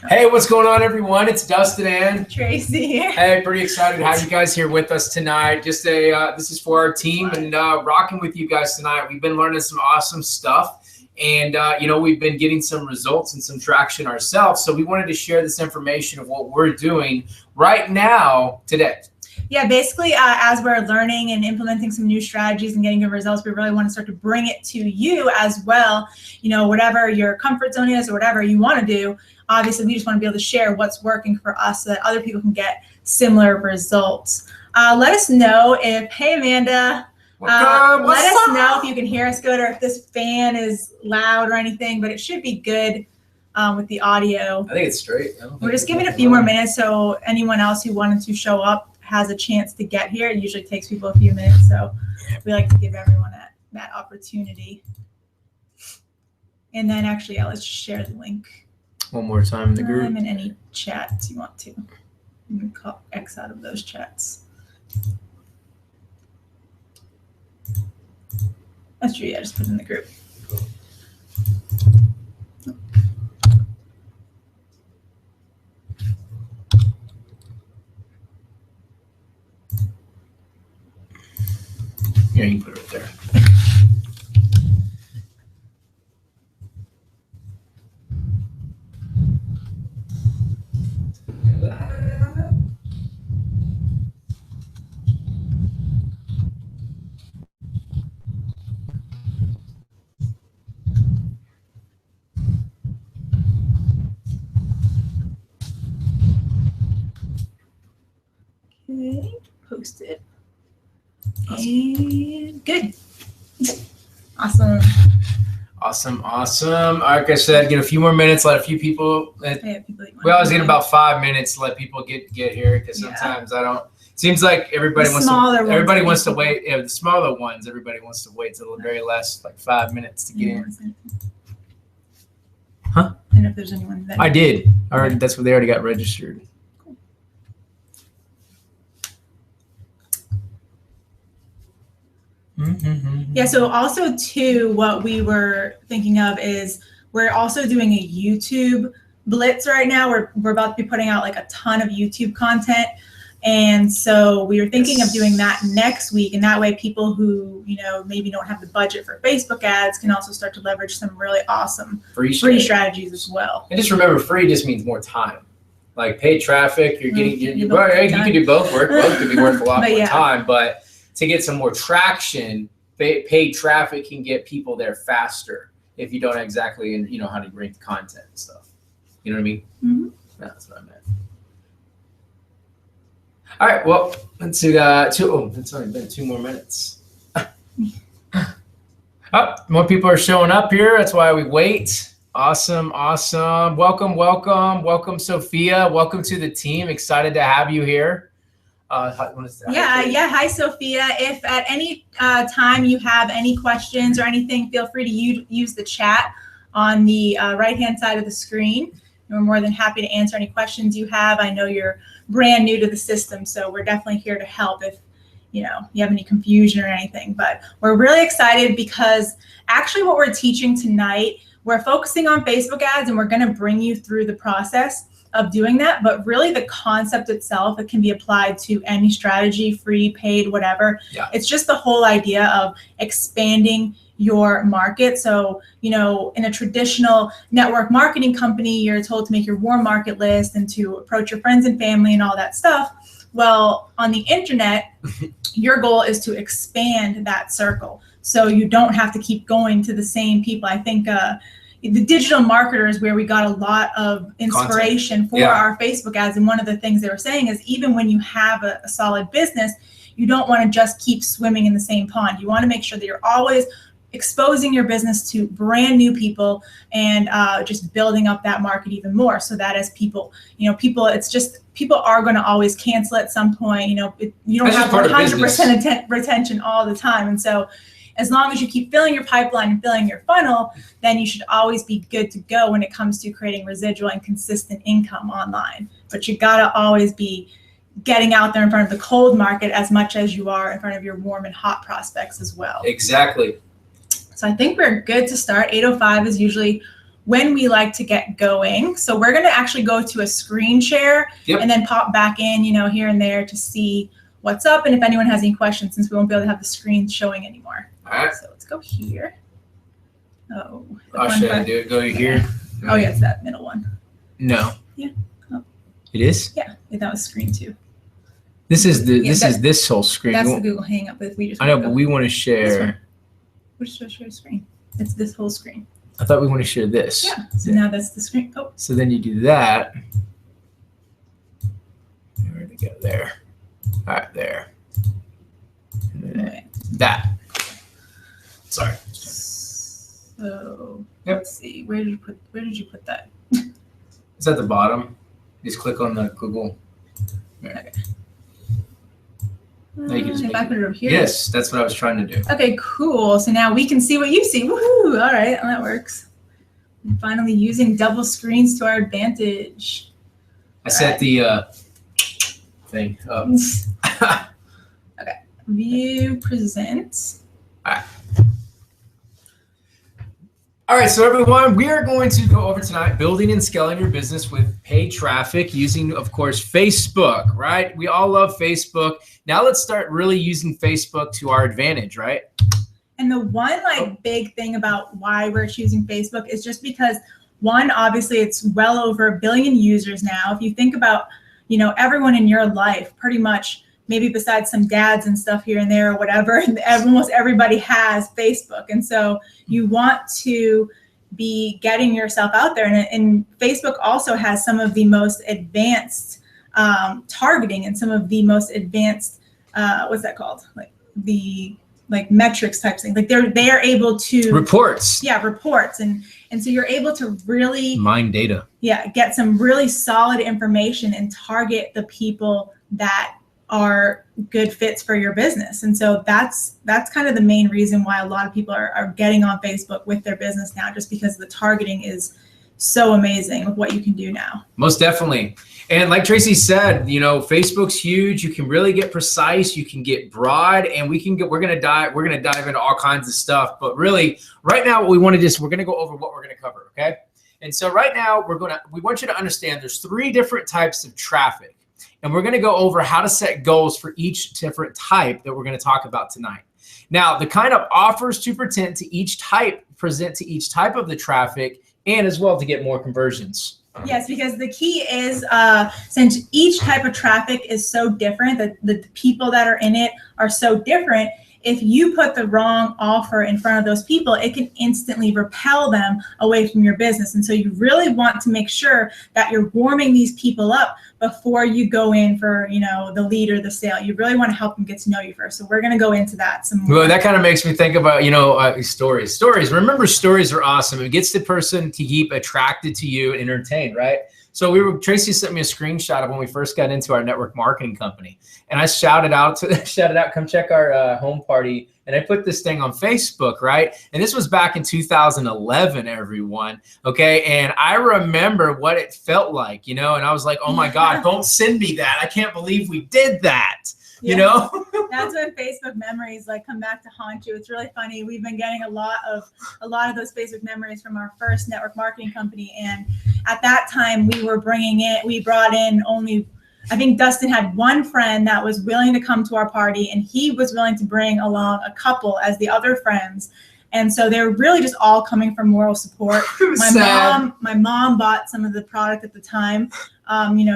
Hey, what's going on, everyone? It's Dustin and Tracy. Hey, pretty excited to have you guys here with us tonight. This is for our team and rocking with you guys tonight. We've been learning some awesome stuff, and we've been getting some results and some traction ourselves. So we wanted to share this information of what we're doing right now today. Yeah, basically, as we're learning and implementing some new strategies and getting good results, we really want to start to bring it to you as well. Whatever your comfort zone is or whatever you want to do. Obviously, we just want to be able to share what's working for us so that other people can get similar results. Let us know if, hey, Amanda, let us know if you can hear us good or if this fan is loud or anything, but it should be good with the audio. I think it's straight. We're just giving a few more minutes so anyone else who wanted to show up has a chance to get here. It usually takes people a few minutes, so we like to give everyone that opportunity. And then actually, let's share the link. One more time in the group. In any chats you want to. You can call X out of those chats. That's true, yeah, just put it in the group. Here, you can put it right there. Okay, post it. And good. Awesome. Awesome. Like I said, get a few more minutes, let a few people. We always get about 5 minutes to let people get here because sometimes I don't. It seems like everybody wants to wait. Yeah, the smaller ones, everybody wants to wait till the very last 5 minutes to get in. Huh? I don't know if there's anyone that I did. Already. That's what they already got registered. Yeah, so also too, what we were thinking of is we're also doing a YouTube blitz right now. We're about to be putting out a ton of YouTube content. And so we were thinking of doing that next week. And that way people who, maybe don't have the budget for Facebook ads can also start to leverage some really awesome free strategies as well. And just remember, free just means more time. Like paid traffic, you're getting, you can do both. Both could be worth a lot more time, but to get some more traction, paid traffic can get people there faster if you don't exactly how to rank the content and stuff. You know what I mean? Mm-hmm. That's what I meant. All right, well, let's do it's only been 2 more minutes. More people are showing up here. That's why we wait. Awesome. Welcome, Sophia. Welcome to the team. Excited to have you here. Hi, Sophia. If at any time you have any questions or anything, feel free to use the chat on the right-hand side of the screen. We're more than happy to answer any questions you have. I know you're brand new to the system, so we're definitely here to help if you have any confusion or anything. But we're really excited because actually what we're teaching tonight, we're focusing on Facebook ads, and we're going to bring you through the process of doing that, but really the concept itself, it can be applied to any strategy, free, paid, whatever. Yeah. It's just the whole idea of expanding your market. So, in a traditional network marketing company, you're told to make your warm market list and to approach your friends and family and all that stuff. Well, on the internet, your goal is to expand that circle. So you don't have to keep going to the same people. I think the digital marketers where we got a lot of inspiration for our Facebook ads. And one of the things they were saying is even when you have a solid business, you don't want to just keep swimming in the same pond. You want to make sure that you're always exposing your business to brand new people and just building up that market even more so that as people are going to always cancel at some point. You don't have 100% retention all the time. And so as long as you keep filling your pipeline and filling your funnel, then you should always be good to go when it comes to creating residual and consistent income online. But you gotta always be getting out there in front of the cold market as much as you are in front of your warm and hot prospects as well. Exactly. So I think we're good to start. 8:05 is usually when we like to get going. So we're going to actually go to a screen share and then pop back in, here and there to see what's up. And if anyone has any questions, since we won't be able to have the screen showing anymore. All right. So let's go here. Oh, should I do it? Go here. Oh yeah, it's that middle one. No. Yeah. Oh. It is? Yeah, that was screen 2. This is this whole screen. That's the Google Hangout, but if we just I know, but we want to share. We're just going to share screen. It's this whole screen. I thought we want to share this. Yeah. So now that's the screen. Oh. So then you do that. Where'd it go? There. All right, there. That. Sorry. So let's see. Where did you put that? It's at the bottom. Just click on the Google. There. Okay. If I put it over here. Yes, that's what I was trying to do. Okay, cool. So now we can see what you see. Woohoo! All right, that works. And finally using double screens to our advantage. I set the thing up. Okay. View present. All right, so everyone, we are going to go over tonight building and scaling your business with paid traffic using, of course, Facebook, right? We all love Facebook. Now let's start really using Facebook to our advantage, right? And the one big thing about why we're choosing Facebook is just because, one, obviously it's well over 1 billion users now. If you think about, everyone in your life, pretty much, maybe besides some dads and stuff here and there or whatever, and almost everybody has Facebook. And so you want to be getting yourself out there. And Facebook also has some of the most advanced targeting and some of the most advanced, what's that called? Metrics type thing. They are able to reports. Yeah, reports. And so you're able to really mine data. Yeah, get some really solid information and target the people that are good fits for your business. And so that's kind of the main reason why a lot of people are getting on Facebook with their business now, just because the targeting is so amazing with what you can do now. Most definitely. And like Tracy said, Facebook's huge. You can really get precise, you can get broad, and we're going to dive into all kinds of stuff. But really right now what we want to do is we're going to go over what we're going to cover, okay? And so right now we want you to understand there's 3 different types of traffic. And we're going to go over how to set goals for each different type that we're going to talk about tonight. Now, the kind of offers to present to each type of the traffic, and as well to get more conversions. Yes, because the key is since each type of traffic is so different, that the people that are in it are so different, if you put the wrong offer in front of those people, it can instantly repel them away from your business. And so you really want to make sure that you're warming these people up before you go in for, the lead or the sale. You really want to help them get to know you first. So we're going to go into that some more. Well, that kind of makes me think about, stories. Stories. Remember, stories are awesome. It gets the person to keep attracted to you and entertained, right? So Tracy sent me a screenshot of when we first got into our network marketing company, and I shouted out, come check our home party. And I put this thing on Facebook, right? And this was back in 2011, everyone. Okay. And I remember what it felt like, and I was like, oh my God, don't send me that. I can't believe we did that. Yeah. That's when Facebook memories come back to haunt you. It's really funny. We've been getting a lot of those Facebook memories from our first network marketing company. And at that time we brought in only, I think Dustin had one friend that was willing to come to our party, and he was willing to bring along a couple as the other friends. And so they were really just all coming for moral support. My mom bought some of the product at the time,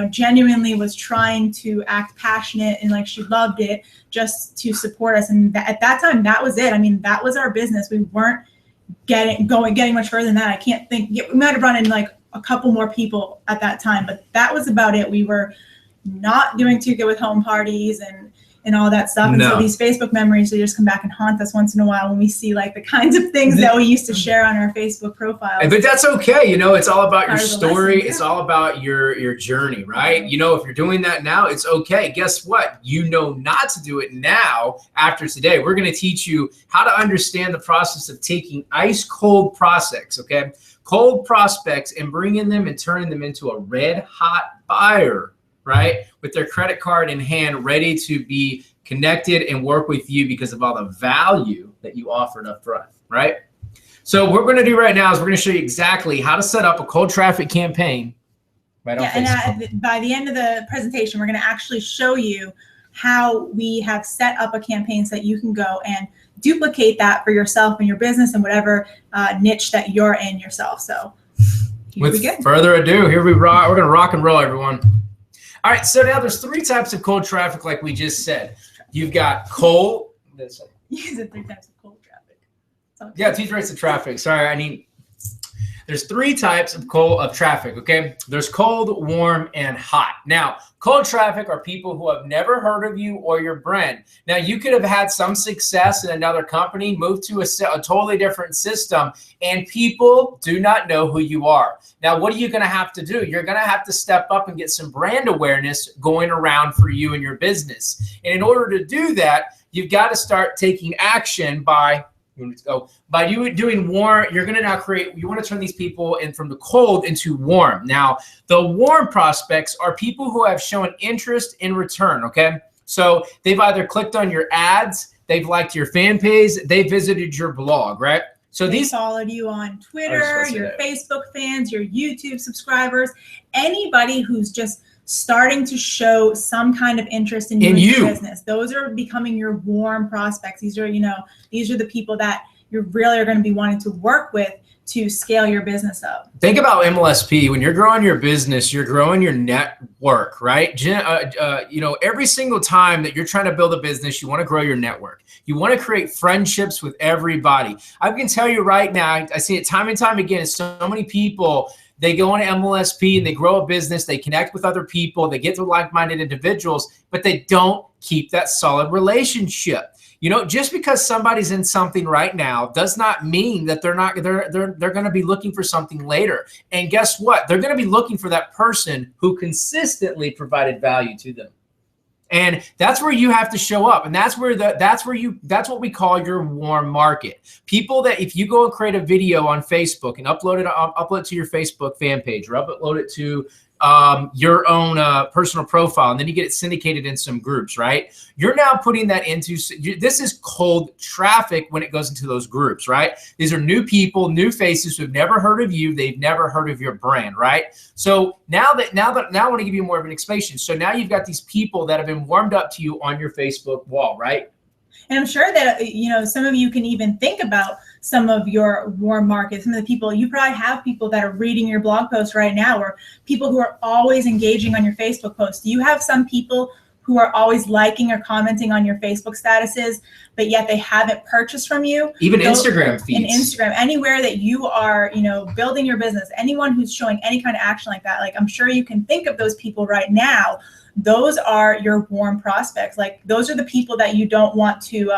genuinely was trying to act passionate and she loved it just to support us. And at that time, that was it. I mean, that was our business. We weren't getting much further than that. I can't think. We might have run in a couple more people at that time, but that was about it. We were not doing too good with home parties and all that stuff. And so these Facebook memories, they just come back and haunt us once in a while when we see the kinds of things that we used to share on our Facebook profiles. But that's okay. It's all about your story. It's all about your journey, right? If you're doing that now, it's okay. Guess what? Not to do it now after today. We're going to teach you how to understand the process of taking ice cold prospects, okay? Cold prospects, and bringing them and turning them into a red hot buyer, right? With their credit card in hand, ready to be connected and work with you because of all the value that you offered up front, right? So what we're going to do right now is we're going to show you exactly how to set up a cold traffic campaign right on Facebook. And by the end of the presentation, we're going to actually show you how we have set up a campaign so that you can go and duplicate that for yourself and your business and whatever niche that you're in yourself. So with further ado, here we rock. We're going to rock and roll, everyone. All right, so now there's 3 types of cold traffic, like we just said. You've got cold. You said 3 types of cold traffic. Okay. Yeah, 2 types of traffic. Sorry, there's 3 types of traffic, okay? There's cold, warm, and hot. Now, cold traffic are people who have never heard of you or your brand. Now, you could have had some success in another company, moved to a totally different system, and people do not know who you are. Now, what are you going to have to do? You're going to have to step up and get some brand awareness going around for you and your business. And in order to do that, you've got to start taking action by you doing warm. You're going to now you want to turn these people in from the cold into warm. Now, the warm prospects are people who have shown interest in return, okay? So they've either clicked on your ads, they've liked your fan page, they visited your blog, right? So they followed you on Twitter, your Facebook fans, your YouTube subscribers, anybody who's just starting to show some kind of interest in your business. Those are becoming your warm prospects. These are the people that you really are going to be wanting to work with to scale your business up. Think about MLSP. When you're growing your business, you're growing your network, right? Every single time that you're trying to build a business, you want to grow your network. You want to create friendships with everybody. I can tell you right now, I see it time and time again. So many people, they go on MLSP and they grow a business, they connect with other people, they get to like-minded individuals, but they don't keep that solid relationship. Just because somebody's in something right now does not mean that they're going to be looking for something later. And guess what? They're going to be looking for that person who consistently provided value to them. And that's where you have to show up. And that's what we call your warm market. People that if you go and create a video on Facebook and upload it to your Facebook fan page or upload it to your own personal profile, and then you get it syndicated in some groups, right? You're now putting that into, this is cold traffic when it goes into those groups, right? These are new people, new faces who've never heard of you. They've never heard of your brand, right? So now I want to give you more of an explanation. So now you've got these people that have been warmed up to you on your Facebook wall, right? And I'm sure that, some of you can even think about some of your warm markets, some of the people, you probably have people that are reading your blog posts right now, or people who are always engaging on your Facebook posts. Do you have some people who are always liking or commenting on your Facebook statuses, but yet they haven't purchased from you? Even Instagram feeds. In Instagram, anywhere that you are, building your business, anyone who's showing any kind of action like that, like I'm sure you can think of those people right now. Those are your warm prospects. Like those are the people that you don't want to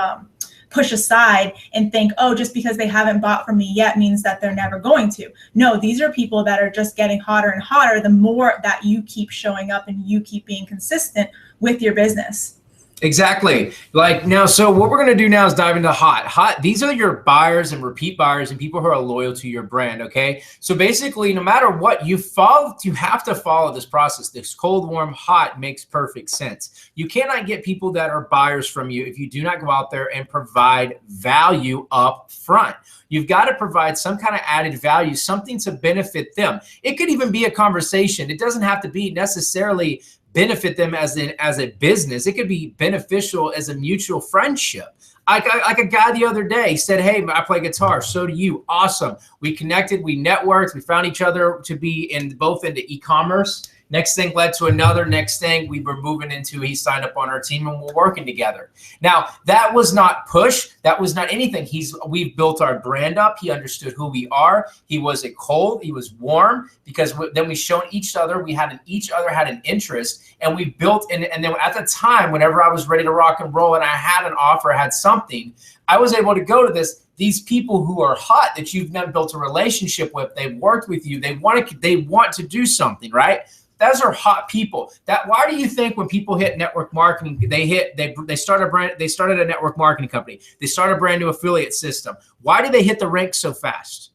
push aside and think, oh, just because they haven't bought from me yet means that they're never going to. No, these are people that are just getting hotter and hotter the more that you keep showing up and you keep being consistent with your business. Exactly. So what we're going to do now is dive into hot. These are your buyers and repeat buyers and people who are loyal to your brand. Okay. So basically, no matter what you have to follow this process. This cold, warm, hot makes perfect sense. You cannot get people that are buyers from you if you do not go out there and provide value up front. You've got to provide some kind of added value, something to benefit them. It could even be a conversation. It doesn't have to be necessarily benefit them as a business. It could be beneficial as a mutual friendship. Like a guy the other day said, hey, I play guitar. So do you. Awesome. We connected. We networked. We found each other to be both into e-commerce. Next thing led to another. Next thing we were moving into, he signed up on our team and we're working together. Now, that was not push. That was not anything. We've built our brand up. He understood who we are. He was he was warm because then we showed each other, each other had an interest, and we built, and then at the time, whenever I was ready to rock and roll and I had an offer, I had something, I was able to go to these people who are hot that you've now built a relationship with. They've worked with you. They want to do something, right? Those are hot people. Why do you think when people hit network marketing, they started a network marketing company, they start a brand new affiliate system? Why do they hit the ranks so fast?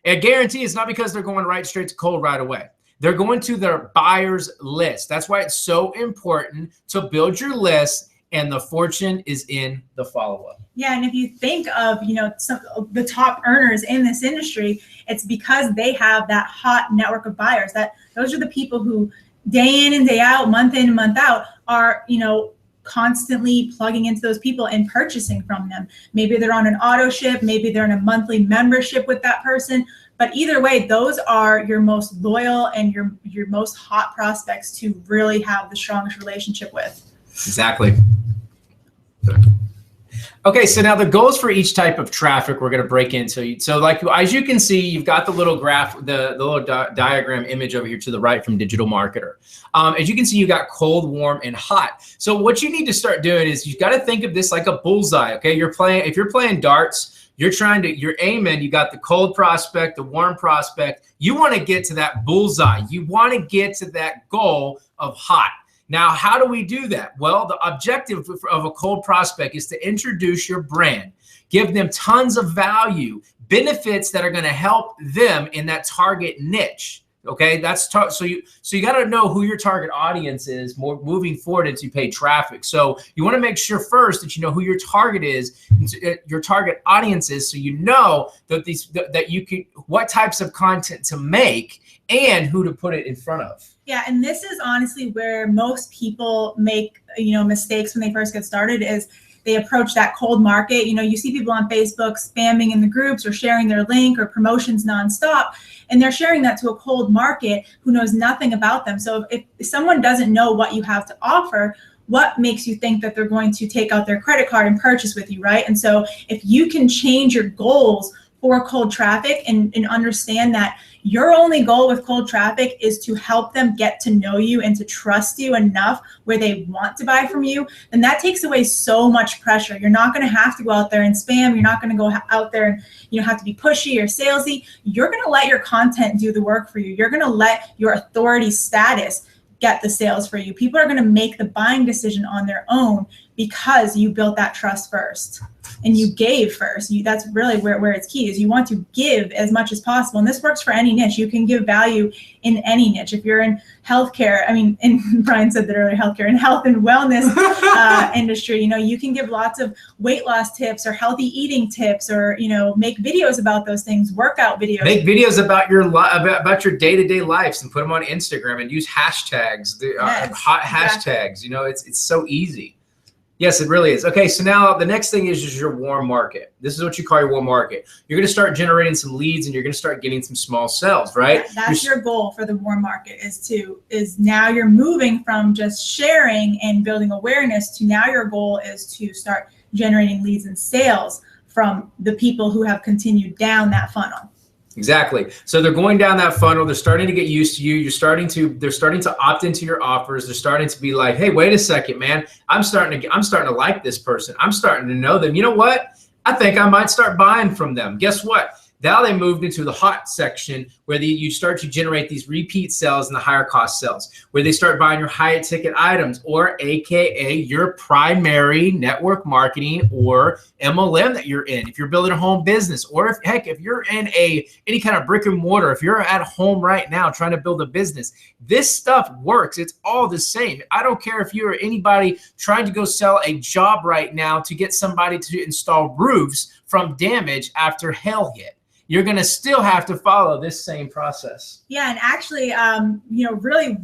I guarantee it's not because they're going right straight to cold right away. They're going to their buyers list. That's why it's so important to build your list and the fortune is in the follow-up. Yeah, and if you think of, the top earners in this industry, it's because they have that hot network of buyers. That those are the people who day in and day out, month in and month out are, constantly plugging into those people and purchasing from them. Maybe they're on an auto ship, maybe they're in a monthly membership with that person. But either way, those are your most loyal and your most hot prospects to really have the strongest relationship with. Exactly. Okay, so now the goals for each type of traffic we're going to break into. So like, as you can see, you've got the little graph, the little diagram image over here to the right from Digital Marketer. As you can see, you got cold, warm, and hot. So what you need to start doing is you've got to think of this like a bullseye, okay? If you're playing darts, you're aiming, you got the cold prospect, the warm prospect. You want to get to that bullseye. You want to get to that goal of hot. Now, how do we do that? Well, the objective of a cold prospect is to introduce your brand, give them tons of value, benefits that are going to help them in that target niche. Okay, so you got to know who your target audience is moving forward into paid traffic. So you want to make sure first that you know who your target is, your target audience is, so you know that what types of content to make and who to put it in front of. Yeah, and this is honestly where most people make mistakes when they first get started is they approach that cold market. You see people on Facebook spamming in the groups or sharing their link or promotions nonstop, and they're sharing that to a cold market who knows nothing about them. So if someone doesn't know what you have to offer, what makes you think that they're going to take out their credit card and purchase with you, right? And so if you can change your goals for cold traffic and understand that your only goal with cold traffic is to help them get to know you and to trust you enough where they want to buy from you, then that takes away so much pressure. You're not going to have to go out there and spam. You're not going to go out there and have to be pushy or salesy. You're going to let your content do the work for you. You're going to let your authority status get the sales for you. People are going to make the buying decision on their own because you built that trust first and you gave first. That's really where it's key is you want to give as much as possible. And this works for any niche. You can give value in any niche. If you're in healthcare, and Brian said that earlier, healthcare and health and wellness industry, you can give lots of weight loss tips or healthy eating tips or, make videos about those things, workout videos. Make videos about your day-to-day lives and put them on Instagram and use hashtags, hot hashtags. It's so easy. Yes, it really is. Okay, so now the next thing is your warm market. This is what you call your warm market. You're going to start generating some leads and you're going to start getting some small sales, right? That's your goal for the warm market is now you're moving from just sharing and building awareness to now your goal is to start generating leads and sales from the people who have continued down that funnel. Exactly. So they're going down that funnel. They're starting to get used to you. They're starting to opt into your offers. They're starting to be like, hey, wait a second, man. I'm starting to like this person. I'm starting to know them. You know what? I think I might start buying from them. Guess what? Now they moved into the hot section where you start to generate these repeat sales and the higher cost sales, where they start buying your higher ticket items, or AKA your primary network marketing or MLM that you're in. If you're building a home business, or if you're in any kind of brick and mortar, if you're at home right now trying to build a business, this stuff works. It's all the same. I don't care if you're anybody trying to go sell a job right now to get somebody to install roofs from damage after hail hit. You're going to still have to follow this same process. Yeah, and actually, really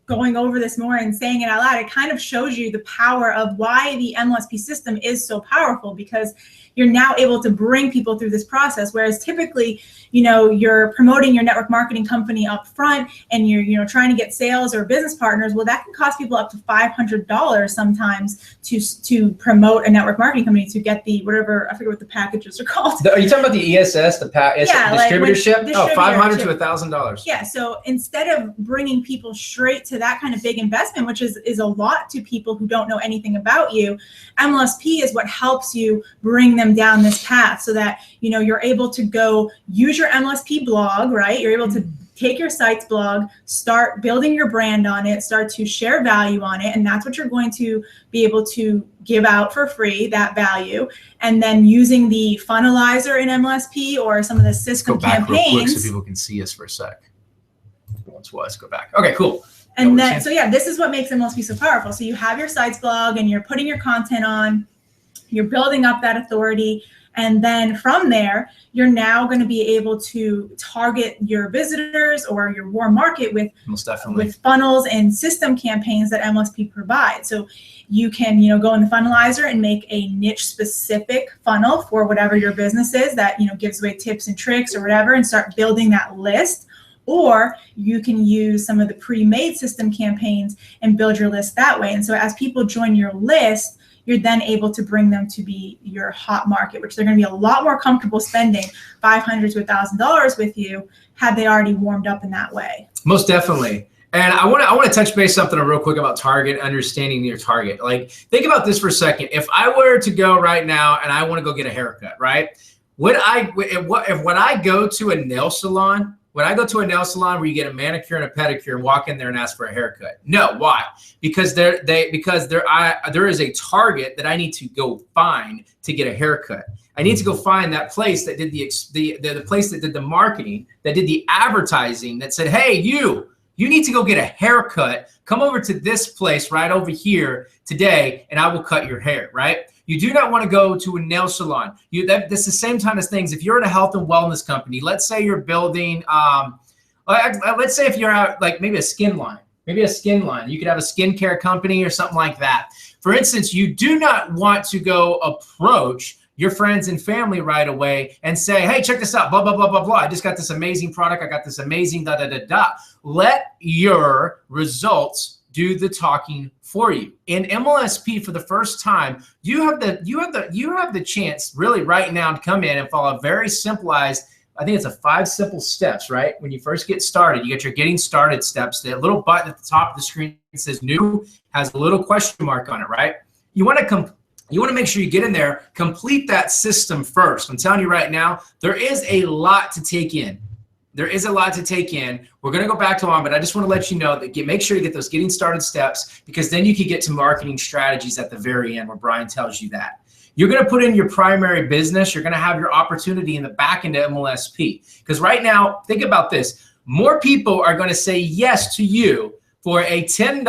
going over this more and saying it out loud, it kind of shows you the power of why the MLSP system is so powerful, because you're now able to bring people through this process. Whereas typically, you're promoting your network marketing company up front and you're trying to get sales or business partners. Well, that can cost people up to $500 sometimes to promote a network marketing company to get the whatever, I forget what the packages are called. Are you talking about the ESS, distributorship? $500 to $1,000. Yeah. So instead of bringing people straight to that kind of big investment, which is a lot to people who don't know anything about you, MLSP is what helps you bring them down this path so that you're able to go use your MLSP blog, right? You're able to take your site's blog, start building your brand on it, start to share value on it, and that's what you're going to be able to give out for free, that value. And then using the funnelizer in MLSP or some of the system campaigns. Go back real quick so campaigns. people can see us for a sec. once was. Go back. Okay, cool. And then, so yeah, this is what makes MLSP so powerful. So you have your sites blog and you're putting your content on, you're building up that authority. And then from there, you're now going to be able to target your visitors or your warm market with funnels and system campaigns that MLSP provides. So you can, go in the funnelizer and make a niche specific funnel for whatever your business is that, gives away tips and tricks or whatever, and start building that list. Or you can use some of the pre-made system campaigns and build your list that way. And so as people join your list, you're then able to bring them to be your hot market, which they're going to be a lot more comfortable spending $500 to $1,000 with you had they already warmed up in that way. Most definitely. And I want to touch base something real quick about target, understanding your target. Like, think about this for a second. If I were to go right now and I want to go get a haircut, right? When I go to a nail salon, where you get a manicure and a pedicure and walk in there and ask for a haircut? No, why? Because there is a target that I need to go find to get a haircut. I need to go find that place that did the place that did the marketing, that did the advertising, that said, hey, you need to go get a haircut. Come over to this place right over here today, and I will cut your hair, right? You do not want to go to a nail salon. That's the same kind of things. If you're in a health and wellness company, let's say you're building, let's say if you're out like maybe a skin line, you could have a skincare company or something like that. For instance, you do not want to go approach your friends and family right away and say, hey, check this out, blah, blah, blah, blah, blah. I just got this amazing product. I got this amazing da, da, da, da. Let your results do the talking for you. In MLSP, for the first time, you have the chance really right now to come in and follow a very simplified, I think it's 5 simple steps, right? When you first get started, you get your getting started steps. The little button at the top of the screen that says new has a little question mark on it, right? You want to make sure you get in there, complete that system first. I'm telling you right now, there is a lot to take in. We're going to go back to on, but I just want to let you know that make sure you get those getting started steps, because then you can get to marketing strategies at the very end where Brian tells you that. You're going to put in your primary business. You're going to have your opportunity in the back end of MLSP. Because right now, think about this. More people are going to say yes to you for a $10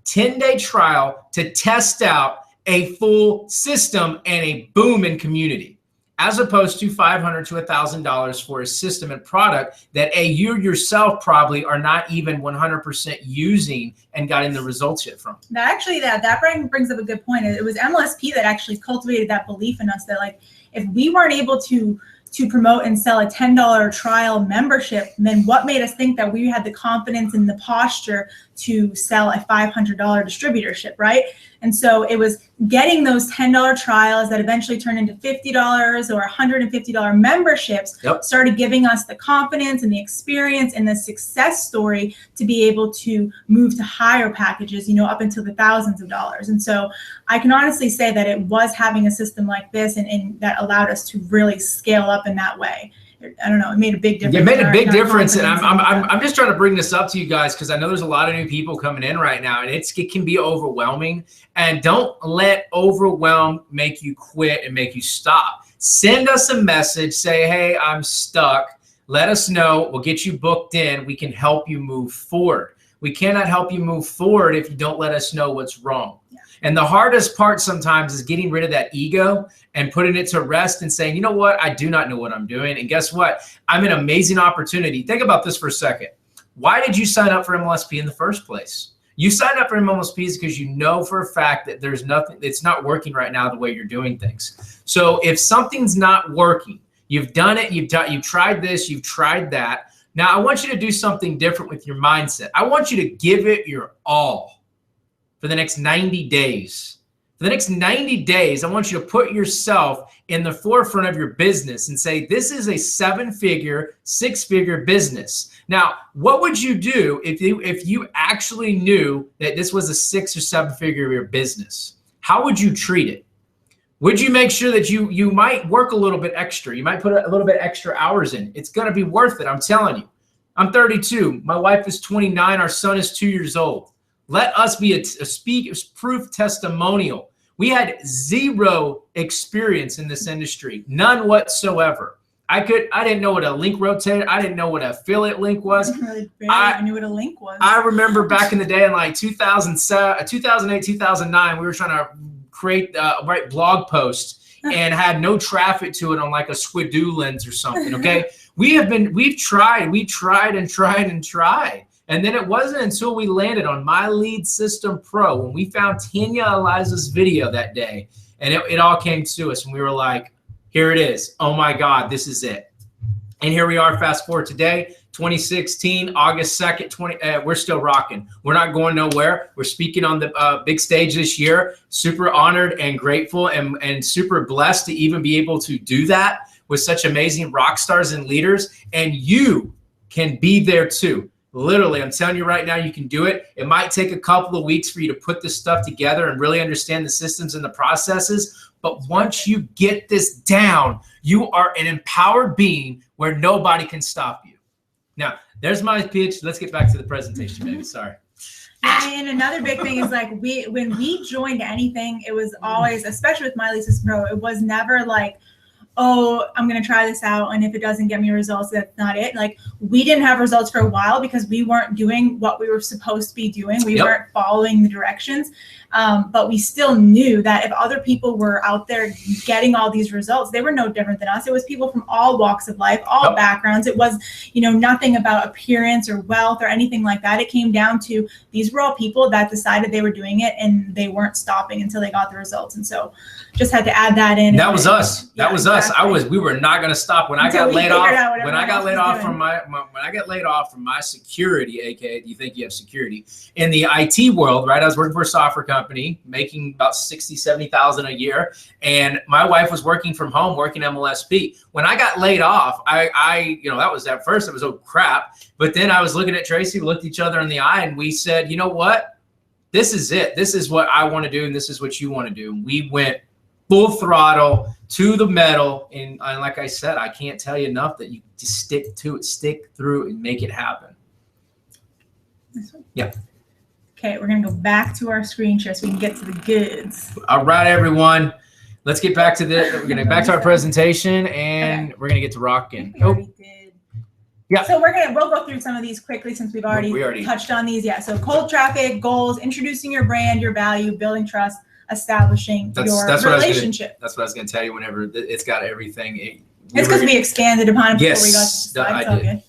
10-day trial to test out a full system and a booming community, as opposed to $500 to $1,000 for a system and product that you yourself probably are not even 100% using and getting the results yet from. That brings up a good point. It was MLSP that actually cultivated that belief in us that, like, if we weren't able to promote and sell a $10 trial membership, then what made us think that we had the confidence and the posture to sell a $500 distributorship, right? And so it was getting those $10 trials that eventually turned into $50 or $150 memberships, started giving us the confidence and the experience and the success story to be able to move to higher packages, up into the thousands of dollars. And so I can honestly say that it was having a system like this and that allowed us to really scale up in that way. I don't know, it made a big difference. It made a big difference, and I'm just trying to bring this up to you guys because I know there's a lot of new people coming in right now, and it can be overwhelming. And don't let overwhelm make you quit and make you stop. Send us a message, say, hey, I'm stuck. Let us know. We'll get you booked in. We can help you move forward. We cannot help you move forward if you don't let us know what's wrong. And the hardest part sometimes is getting rid of that ego and putting it to rest and saying, you know what, I do not know what I'm doing. And guess what? I'm an amazing opportunity. Think about this for a second. Why did you sign up for MLSP in the first place? You signed up for MLSP because you know for a fact that there's nothing, it's not working right now the way you're doing things. So if something's not working, you've done it, you've tried this, you've tried that. Now I want you to do something different with your mindset. I want you to give it your all. For the next 90 days. For the next 90 days, I want you to put yourself in the forefront of your business and say, this is a 7-figure, 6-figure business. Now, what would you do if you actually knew that this was a 6 or 7-figure business? How would you treat it? Would you make sure that you might work a little bit extra? You might put a little bit extra hours in. It's going to be worth it, I'm telling you. I'm 32. My wife is 29. Our son is 2 years old. Let us be a proof testimonial. We had zero experience in this industry, none whatsoever. I didn't know what a link rotator. I didn't know what an affiliate link was. I knew what a link was. I remember back in the day in like 2007, 2008, 2009, we were trying to write blog posts and had no traffic to it on like a Squidoo lens or something. Okay. We've tried and tried. And then it wasn't until we landed on My Lead System Pro when we found Tanya Eliza's video that day, and it all came to us, and we were like, here it is. Oh my God, this is it. And here we are, fast forward today, 2016, August 2nd, we're still rocking. We're not going nowhere. We're speaking on the big stage this year. Super honored and grateful and super blessed to even be able to do that with such amazing rock stars and leaders. And you can be there too. Literally, I'm telling you right now, you can do it. It might take a couple of weeks for you to put this stuff together and really understand the systems and the processes. But once you get this down, you are an empowered being where nobody can stop you. Now, there's my pitch. Let's get back to the presentation, baby. Sorry. And another big thing is like when we joined anything, it was always, especially with My Lead System Pro, it was never like, oh, I'm going to try this out, and if it doesn't get me results, that's not it. Like, we didn't have results for a while because we weren't doing what we were supposed to be doing. We weren't following the directions. But we still knew that if other people were out there getting all these results, they were no different than us. It was people from all walks of life, all backgrounds. It was, nothing about appearance or wealth or anything like that. It came down to these were all people that decided they were doing it, and they weren't stopping until they got the results. And so just had to add that in. That was us. That was us. We were not going to stop. When I got laid off from my security, aka you think you have security in the IT world, right? I was working for a software company, making about 60, 70,000 a year. And my wife was working from home, working MLSP. When I got laid off, I that was at first, it was, oh crap. But then I was looking at Tracy, we looked each other in the eye, and we said, you know what? This is it. This is what I want to do. And this is what you want to do. And we went full throttle to the metal. And like I said, I can't tell you enough that you just stick to it, stick through, and make it happen. Yeah. Okay, we're going to go back to our screen share so we can get to the goods. All right, everyone. Let's get back to we're going to back to our presentation, and we're going to get to rocking. We already did. Yeah. So we'll go through some of these quickly since we've already touched on these. Yeah. So cold traffic, goals, introducing your brand, your value, building trust, establishing your relationship. That's what I was going to tell you whenever it's got everything. It's because we expanded upon it before we got to the slides. I did.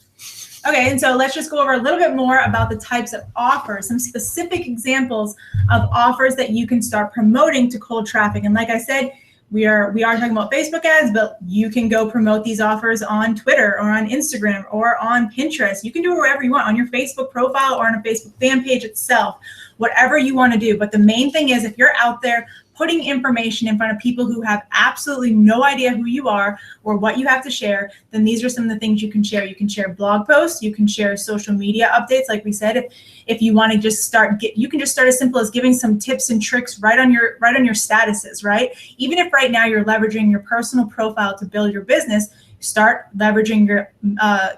Okay, and so let's just go over a little bit more about the types of offers, some specific examples of offers that you can start promoting to cold traffic. And like I said, we are talking about Facebook ads, but you can go promote these offers on Twitter or on Instagram or on Pinterest. You can do it wherever you want, on your Facebook profile or on a Facebook fan page itself, whatever you want to do. But the main thing is, if you're out there putting information in front of people who have absolutely no idea who you are or what you have to share, then these are some of the things you can share. You can share blog posts, you can share social media updates. Like we said, if you want to just you can just start as simple as giving some tips and tricks right on your statuses, right? Even if right now you're leveraging your personal profile to build your business, start leveraging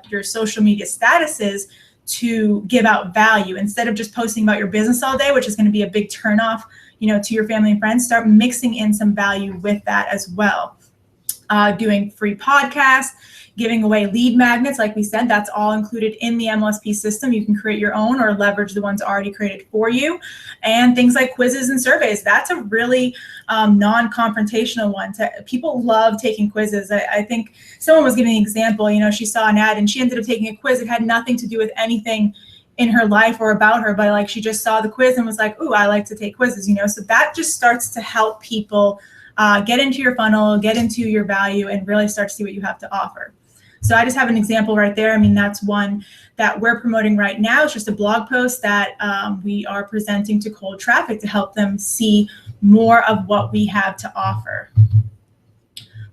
your social media statuses to give out value instead of just posting about your business all day, which is going to be a big turnoff, to your family and friends. Start mixing in some value with that as well. Doing free podcasts, giving away lead magnets. Like we said, that's all included in the MLSP system. You can create your own or leverage the ones already created for you. And things like quizzes and surveys. That's a really non-confrontational one. People love taking quizzes. I think someone was giving an example, she saw an ad and she ended up taking a quiz. It had nothing to do with anything in her life or about her, but like she just saw the quiz and was like, ooh, I like to take quizzes, so that just starts to help people get into your funnel, get into your value, and really start to see what you have to offer. So I just have an example right there. I mean, that's one that we're promoting right now. It's just a blog post that we are presenting to cold traffic to help them see more of what we have to offer.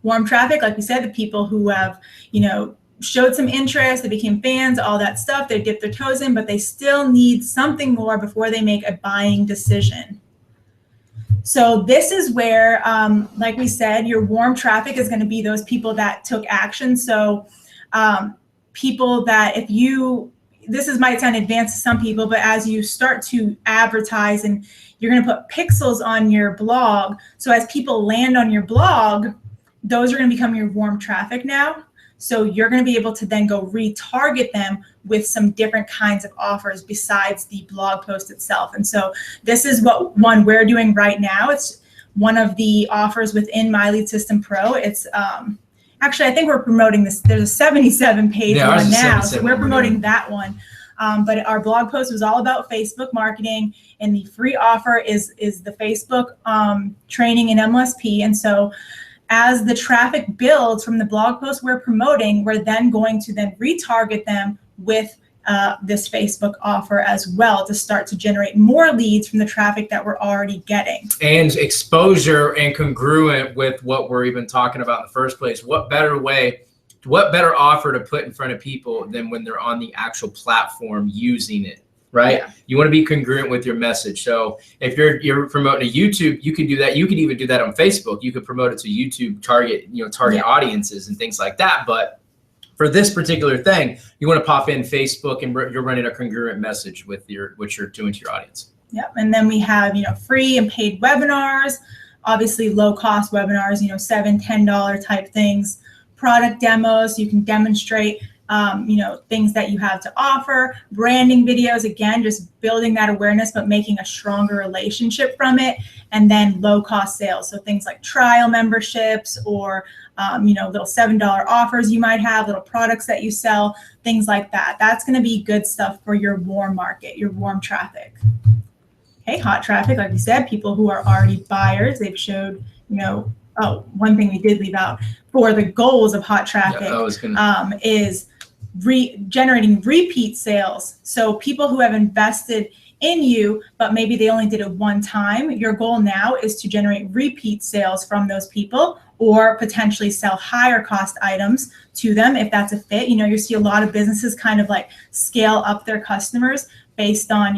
Warm traffic, like we said, the people who have, showed some interest, they became fans, all that stuff, they dipped their toes in, but they still need something more before they make a buying decision. So this is where, like we said, your warm traffic is going to be those people that took action. So people that this might sound advanced to some people, but as you start to advertise and you're going to put pixels on your blog, so as people land on your blog, those are going to become your warm traffic now. So you're going to be able to then go retarget them with some different kinds of offers besides the blog post itself. And so this is one we're doing right now. It's one of the offers within My Lead System Pro. It's actually, I think we're promoting this. There's a 77 page one now, so we're promoting that one. But our blog post was all about Facebook marketing, and the free offer is the Facebook training in MLSP. And so as the traffic builds from the blog post we're promoting, we're then going to then retarget them with this Facebook offer as well to start to generate more leads from the traffic that we're already getting. And exposure and congruent with what we're even talking about in the first place. What better offer to put in front of people than when they're on the actual platform using it, right? Yeah. You want to be congruent with your message. So if you're promoting a YouTube, you can do that. You could even do that on Facebook. You could promote it to YouTube target audiences and things like that. But for this particular thing, you want to pop in Facebook and you're running a congruent message with what you're doing to your audience. Yep. And then we have, free and paid webinars, obviously low cost webinars, $7, $10 type things, product demos. You can demonstrate, things that you have to offer, branding videos, again, just building that awareness, but making a stronger relationship from it. And then low cost sales. So things like trial memberships or, little $7 offers you might have, little products that you sell, things like that. That's going to be good stuff for your warm market, your warm traffic. Okay, hot traffic, like we said, people who are already buyers, they've showed, one thing we did leave out for the goals of hot traffic is generating repeat sales. So people who have invested in you, but maybe they only did it one time, your goal now is to generate repeat sales from those people or potentially sell higher cost items to them if that's a fit. You see a lot of businesses kind of like scale up their customers based on,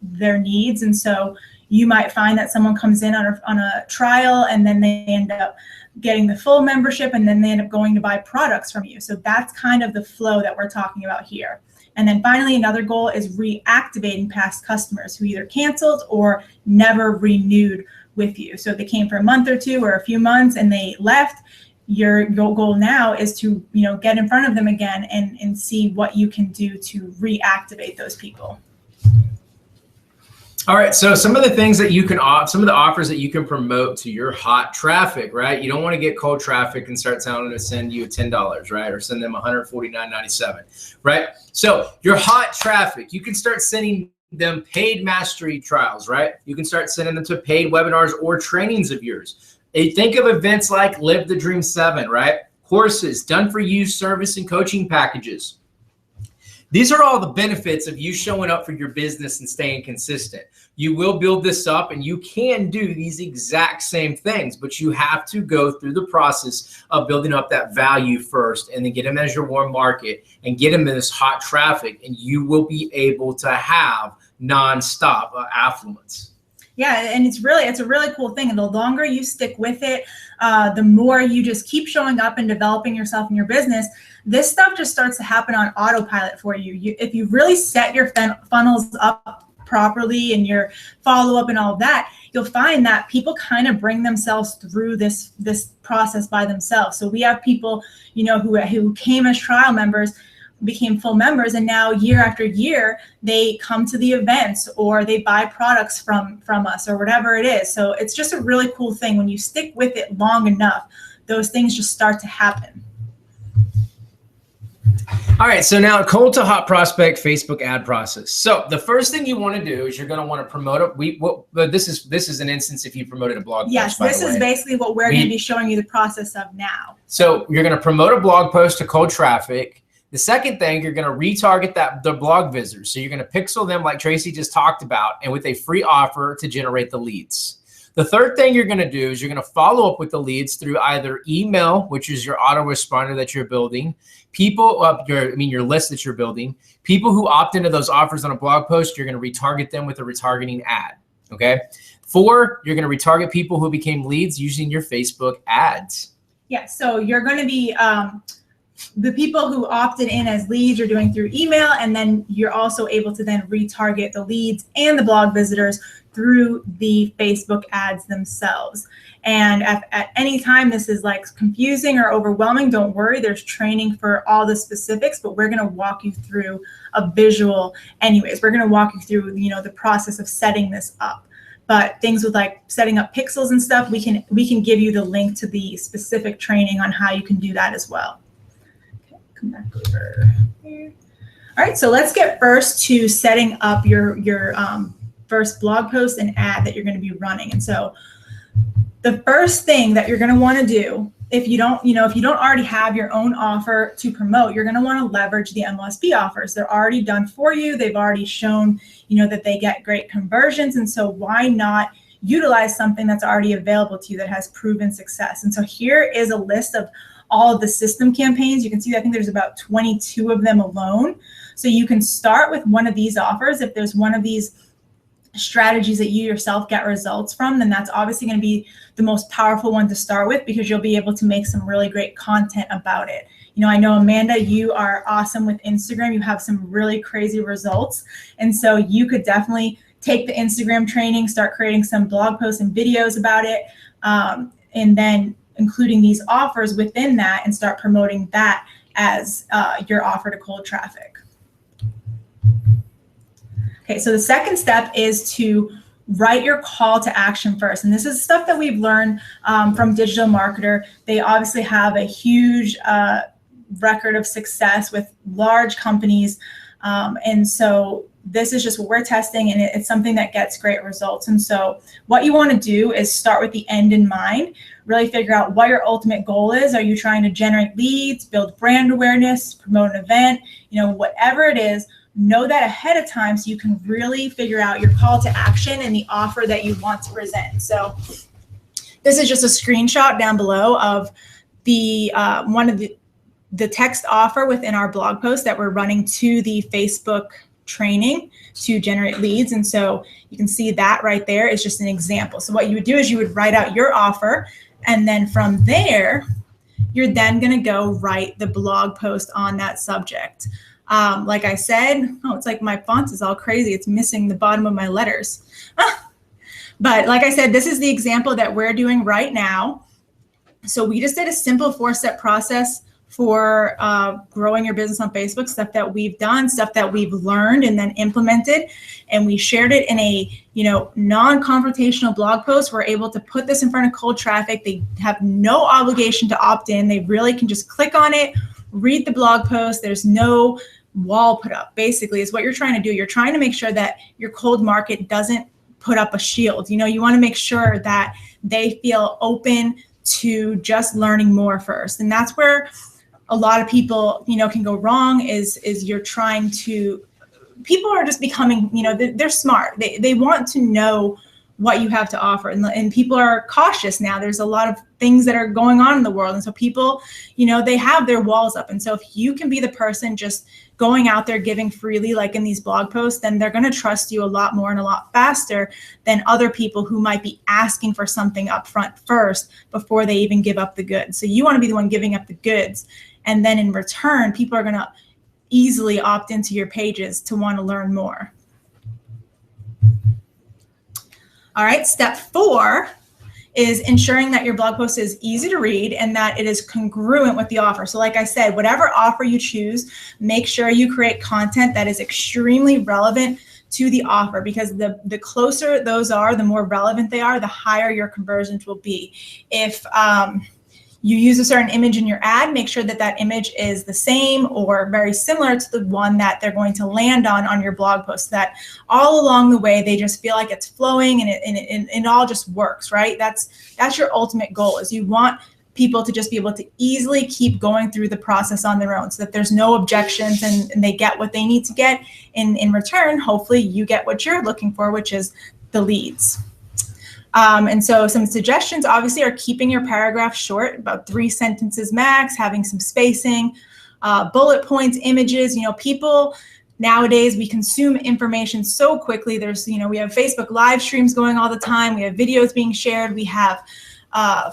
their needs. And so you might find that someone comes in on a trial and then they end up getting the full membership and then they end up going to buy products from you. So that's kind of the flow that we're talking about here. And then finally, another goal is reactivating past customers who either canceled or never renewed with you. So they came for a month or two or a few months and they left. Your goal now is to, get in front of them again and see what you can do to reactivate those people. All right, so some of the things that you can some of the offers that you can promote to your hot traffic, right? You don't want to get cold traffic and start telling them to send you $10, right? Or send them $149.97, right? So your hot traffic, you can start sending them paid mastery trials, right? You can start sending them to paid webinars or trainings of yours. Think of events like Live the Dream 7, right? Courses, done for you service and coaching packages. These are all the benefits of you showing up for your business and staying consistent. You will build this up and you can do these exact same things, but you have to go through the process of building up that value first and then get them as your warm market and get them in this hot traffic, and you will be able to have nonstop affluence. Yeah, and it's a really cool thing. And the longer you stick with it, the more you just keep showing up and developing yourself in your business, this stuff just starts to happen on autopilot for you. If you really set your funnels up properly and your follow-up and all of that, you'll find that people kind of bring themselves through this process by themselves. So we have people, who came as trial members, became full members, and now year after year they come to the events or they buy products from us or whatever it is. So it's just a really cool thing. When you stick with it long enough, those things just start to happen. All right, so now cold to hot prospect Facebook ad process. So the first thing you want to do is you're going to want to promote it. This is an instance if you promoted a blog post. Yes, this is basically what we're going to be showing you the process of now. So you're going to promote a blog post to cold traffic. The second thing, you're going to retarget the blog visitors. So you're going to pixel them like Tracy just talked about, and with a free offer to generate the leads. The third thing you're going to do is you're going to follow up with the leads through either email, which is your autoresponder that you're building, your list that you're building, people who opt into those offers on a blog post, you're going to retarget them with a retargeting ad. Okay. 4, you're going to retarget people who became leads using your Facebook ads. Yeah. So you're going to be the people who opted in as leads you're doing through email, and then you're also able to then retarget the leads and the blog visitors through the Facebook ads themselves. And at any time this is like confusing or overwhelming, don't worry, there's training for all the specifics, but we're going to walk you through a visual anyways. We're going to walk you through, the process of setting this up. But things with like setting up pixels and stuff, we can give you the link to the specific training on how you can do that as well. Okay, come back over here. All right, so let's get first to setting up your first blog post and ad that you're going to be running. And so the first thing that you're going to want to do, if you don't already have your own offer to promote, you're going to want to leverage the MLSP offers. They're already done for you. They've already shown, that they get great conversions. And so why not utilize something that's already available to you that has proven success? And so here is a list of all of the system campaigns. You can see, I think there's about 22 of them alone. So you can start with one of these offers. If there's one of these strategies that you yourself get results from, then that's obviously going to be the most powerful one to start with, because you'll be able to make some really great content about it. I know, Amanda, you are awesome with Instagram. You have some really crazy results. And so you could definitely take the Instagram training, start creating some blog posts and videos about it, and then including these offers within that and start promoting that as your offer to cold traffic. Okay, so the second step is to write your call to action first. And this is stuff that we've learned from Digital Marketer. They obviously have a huge record of success with large companies. And so this is just what we're testing, and it's something that gets great results. And so what you want to do is start with the end in mind, really figure out what your ultimate goal is. Are you trying to generate leads, build brand awareness, promote an event, whatever it is, know that ahead of time so you can really figure out your call to action and the offer that you want to present. So this is just a screenshot down below of the one of the text offer within our blog post that we're running to the Facebook training to generate leads. And so you can see that right there is just an example. So what you would do is you would write out your offer, and then from there, you're then going to go write the blog post on that subject. Like I said, it's like my font is all crazy. It's missing the bottom of my letters. But like I said, this is the example that we're doing right now. So we just did a simple 4-step process for growing your business on Facebook, stuff that we've done, stuff that we've learned and then implemented. And we shared it in a, non-confrontational blog post. We're able to put this in front of cold traffic. They have no obligation to opt in. They really can just click on it, read the blog post. There's no wall put up, basically, is what you're trying to do. You're trying to make sure that your cold market doesn't put up a shield. You want to make sure that they feel open to just learning more first. And that's where a lot of people, can go wrong is you're trying to, people are just becoming, they're smart. They want to know what you have to offer. And people are cautious now. There's a lot of things that are going on in the world. And so people, they have their walls up. And so if you can be the person just going out there giving freely, like in these blog posts, then they're going to trust you a lot more and a lot faster than other people who might be asking for something up front first before they even give up the goods. So you want to be the one giving up the goods. And then in return, people are going to easily opt into your pages to want to learn more. All right, step 4 is ensuring that your blog post is easy to read and that it is congruent with the offer. So like I said, whatever offer you choose, make sure you create content that is extremely relevant to the offer, because the closer those are, the more relevant they are, the higher your conversions will be. If you use a certain image in your ad, make sure that that image is the same or very similar to the one that they're going to land on your blog post, that all along the way they just feel like it's flowing and it all just works, right? That's your ultimate goal, is you want people to just be able to easily keep going through the process on their own, so that there's no objections and they get what they need to get. In return, hopefully you get what you're looking for, which is the leads. And so some suggestions obviously are keeping your paragraph short, about 3 sentences max, having some spacing, bullet points, images. People nowadays, we consume information so quickly. There's, we have Facebook live streams going all the time. We have videos being shared. We have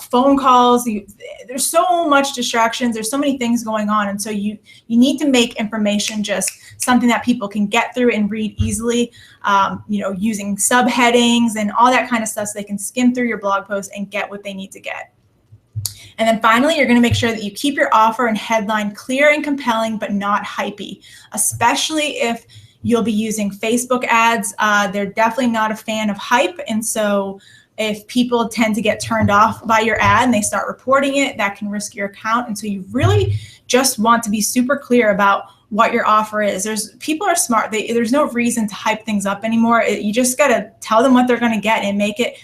phone calls. There's so much distractions. There's so many things going on. And so you need to make information just something that people can get through and read easily, using subheadings and all that kind of stuff so they can skim through your blog post and get what they need to get. And then finally, you're going to make sure that you keep your offer and headline clear and compelling, but not hypey, especially if you'll be using Facebook ads. They're definitely not a fan of hype. And so if people tend to get turned off by your ad and they start reporting it, that can risk your account. And so you really just want to be super clear about what your offer is. People are smart. There's no reason to hype things up anymore. You just got to tell them what they're going to get and make it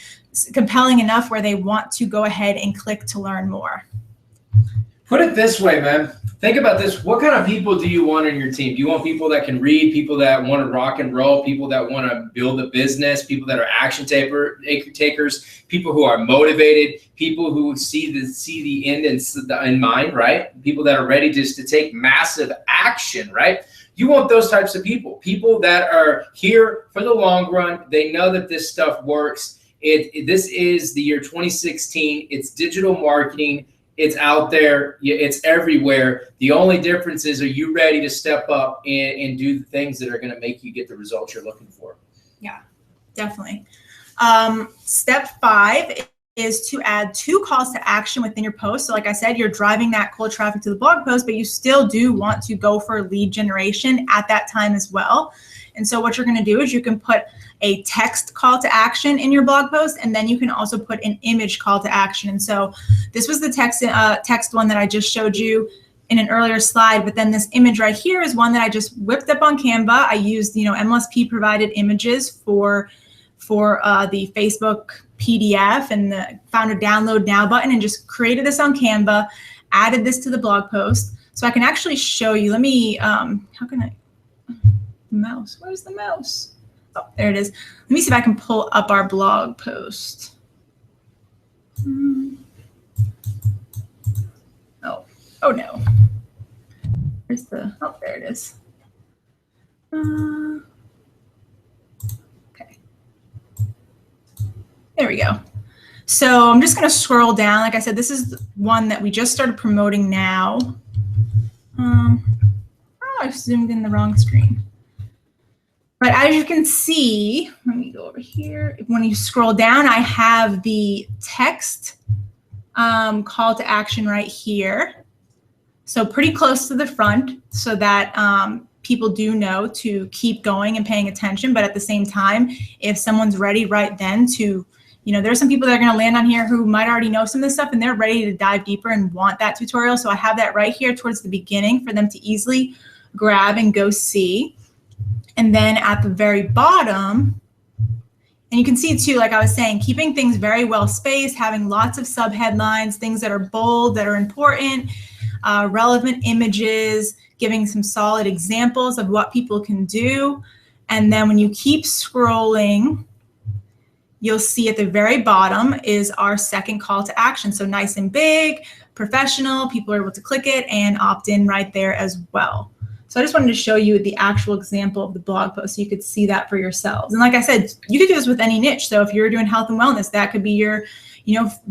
compelling enough where they want to go ahead and click to learn more. Put it this way, man. Think about this. What kind of people do you want on your team? Do you want people that can read, people that want to rock and roll, people that want to build a business, people that are action takers, people who are motivated, people who see the end in mind, right? People that are ready just to take massive action, right? You want those types of people that are here for the long run. They know that this stuff works. This is the year 2016. It's digital marketing. It's out there. It's everywhere. The only difference is, are you ready to step up and do the things that are going to make you get the results you're looking for? Yeah, definitely. Step 5 is to add 2 calls to action within your post. So like I said, you're driving that cold traffic to the blog post, but you still do want to go for lead generation at that time as well. And so what you're going to do is you can put a text call to action in your blog post, and then you can also put an image call to action. And so this was the text one that I just showed you in an earlier slide, but then this image right here is one that I just whipped up on Canva. I used, MLSP provided images for the Facebook PDF and found a download now button and just created this on Canva, added this to the blog post. So I can actually show you. Let me, how can I, mouse, where's the mouse? Oh, there it is. Let me see if I can pull up our blog post. Oh no. Where's the, oh, there it is. Okay. There we go. So I'm just going to scroll down. Like I said, this is one that we just started promoting now. Oh, I zoomed in the wrong screen. But as you can see, let me go over here. When you scroll down, I have the text call to action right here. So pretty close to the front so that people do know to keep going and paying attention. But at the same time, if someone's ready right then to, there's some people that are going to land on here who might already know some of this stuff and they're ready to dive deeper and want that tutorial. So I have that right here towards the beginning for them to easily grab and go see. And then at the very bottom, and you can see too, like I was saying, keeping things very well spaced, having lots of subheadlines, things that are bold, that are important, relevant images, giving some solid examples of what people can do. And then when you keep scrolling, you'll see at the very bottom is our second call to action. So nice and big, professional, people are able to click it and opt in right there as well. So I just wanted to show you the actual example of the blog post so you could see that for yourselves. And like I said, you could do this with any niche. So if you're doing health and wellness, that could be your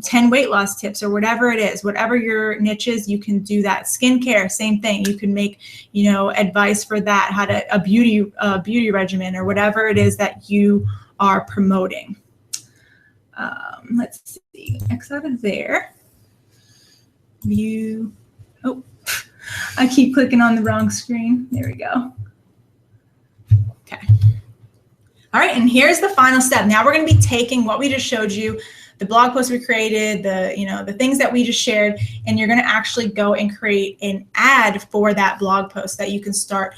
10 weight loss tips or whatever it is. Whatever your niche is, you can do that. Skincare, same thing. You can make, advice for that, how to a beauty regimen or whatever it is that you are promoting. Let's see, X out of there. View. Oh. I keep clicking on the wrong screen. There we go. Okay. All right, and here's the final step. Now we're going to be taking what we just showed you, the blog post we created, the things that we just shared, and you're going to actually go and create an ad for that blog post that you can start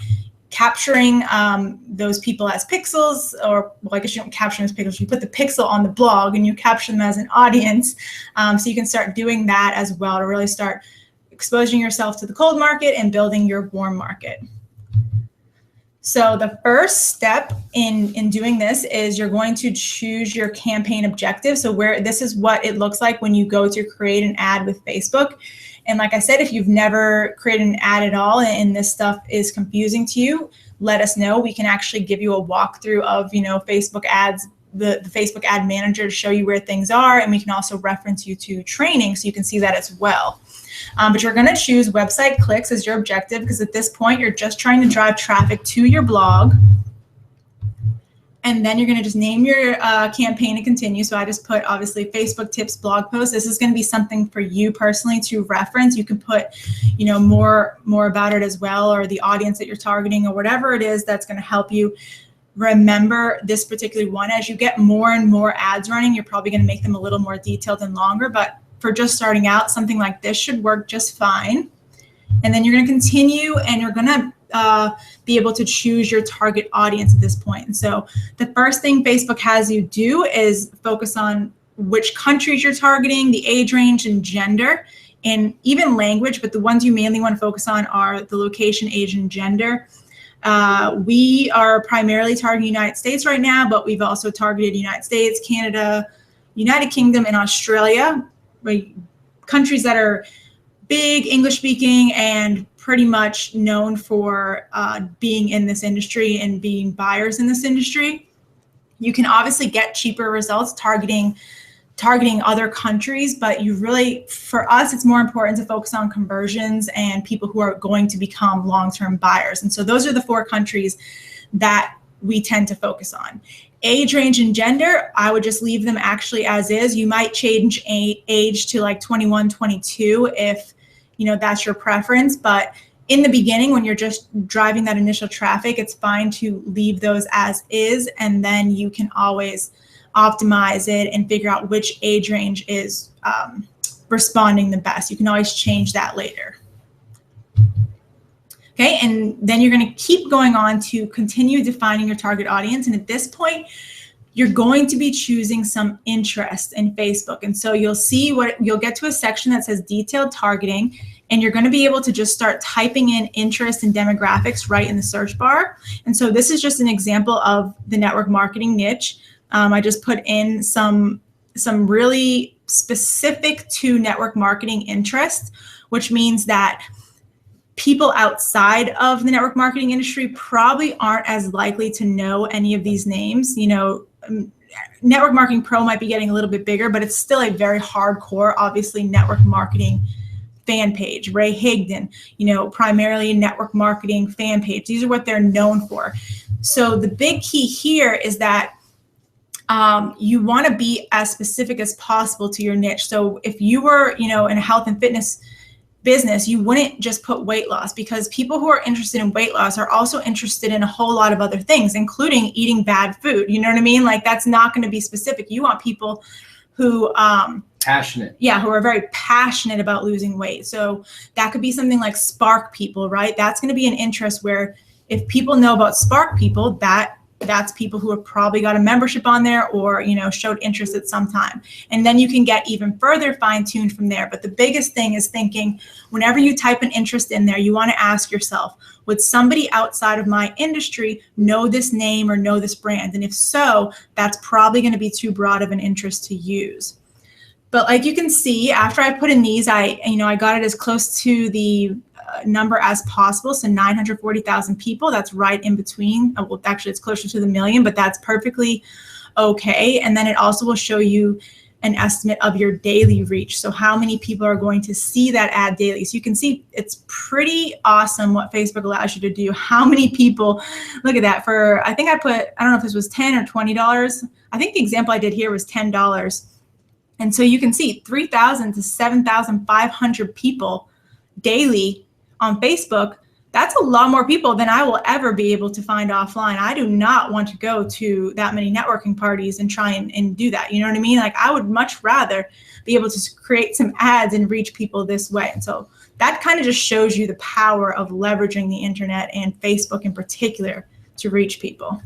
capturing those people as pixels, or well, I guess you don't capture them as pixels. You put the pixel on the blog and you capture them as an audience. So you can start doing that as well to really start exposing yourself to the cold market and building your warm market. So the first step in doing this is you're going to choose your campaign objective. So this is what it looks like when you go to create an ad with Facebook. And like I said, if you've never created an ad at all and this stuff is confusing to you, let us know. We can actually give you a walkthrough of, Facebook ads the Facebook ad manager to show you where things are. And we can also reference you to training so you can see that as well. But you're going to choose website clicks as your objective, because at this point you're just trying to drive traffic to your blog. And then you're going to just name your campaign and continue. So I just put, obviously, Facebook tips blog post. This is going to be something for you personally to reference. You can put, more about it as well, or the audience that you're targeting, or whatever it is that's going to help you remember this particular one. As you get more and more ads running, you're probably going to make them a little more detailed and longer. But for just starting out, something like this should work just fine. And then you're going to continue, and you're going to be able to choose your target audience at this point. And so the first thing Facebook has you do is focus on which countries you're targeting, the age range and gender, and even language, but the ones you mainly want to focus on are the location, age, and gender. We are primarily targeting United States right now, but we've also targeted United States, Canada, United Kingdom, and Australia, countries that are big English speaking and pretty much known for being in this industry and being buyers in this industry. You can obviously get cheaper results targeting other countries, but for us, it's more important to focus on conversions and people who are going to become long-term buyers. And so those are the 4 countries that we tend to focus on. Age range and gender, I would just leave them actually as is. You might change age to like 21, 22 if that's your preference. But in the beginning, when you're just driving that initial traffic, it's fine to leave those as is. And then you can always optimize it and figure out which age range is responding the best. You can always change that later. Okay, and then you're going to keep going on to continue defining your target audience. And at this point, you're going to be choosing some interest in Facebook. And so you'll get to a section that says detailed targeting, and you're going to be able to just start typing in interest and demographics right in the search bar. And so this is just an example of the network marketing niche. I just put in some really specific to network marketing interest, which means that people outside of the network marketing industry probably aren't as likely to know any of these names. Network Marketing Pro might be getting a little bit bigger, but it's still a very hardcore, obviously, network marketing fan page. Ray Higdon, primarily a network marketing fan page. These are what they're known for. So the big key here is that you want to be as specific as possible to your niche. So if you were, in a health and fitness business, you wouldn't just put weight loss, because people who are interested in weight loss are also interested in a whole lot of other things, including eating bad food. You know what I mean? Like, that's not going to be specific. You want people who passionate. Yeah, who are very passionate about losing weight. So that could be something like Spark People, right? That's going to be an interest where if people know about Spark People, that's people who have probably got a membership on there or, showed interest at some time. And then you can get even further fine-tuned from there. But the biggest thing is thinking, whenever you type an interest in there, you want to ask yourself, would somebody outside of my industry know this name or know this brand? And if so, that's probably going to be too broad of an interest to use. But like you can see, after I put in these, I got it as close to the number as possible. So 940,000 people, that's right in between. Well, actually it's closer to the million, but that's perfectly okay. And then it also will show you an estimate of your daily reach. So how many people are going to see that ad daily? So you can see it's pretty awesome what Facebook allows you to do. How many people, look at that, I don't know if this was $10 or $20. I think the example I did here was $10. And so you can see 3,000 to 7,500 people daily on Facebook. That's a lot more people than I will ever be able to find offline. I do not want to go to that many networking parties and try and do that. You know what I mean? Like, I would much rather be able to create some ads and reach people this way. And so that kind of just shows you the power of leveraging the internet and Facebook in particular to reach people.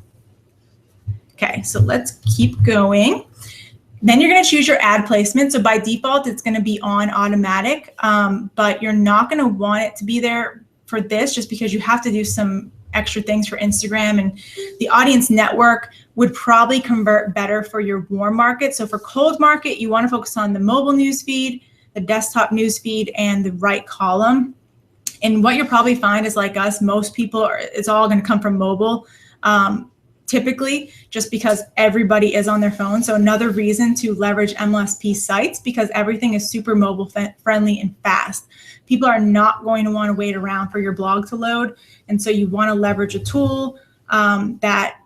Okay, so let's keep going. Then you're going to choose your ad placement. So by default, it's going to be on automatic, but you're not going to want it to be there for this just because you have to do some extra things for Instagram, and the audience network would probably convert better for your warm market. So for cold market, you want to focus on the mobile newsfeed, the desktop newsfeed, and the right column. And what you'll probably find is, like us, most people it's all going to come from mobile. typically, just because everybody is on their phone. So another reason to leverage MLSP sites, because everything is super mobile friendly and fast. People are not going to want to wait around for your blog to load. And so you want to leverage a tool that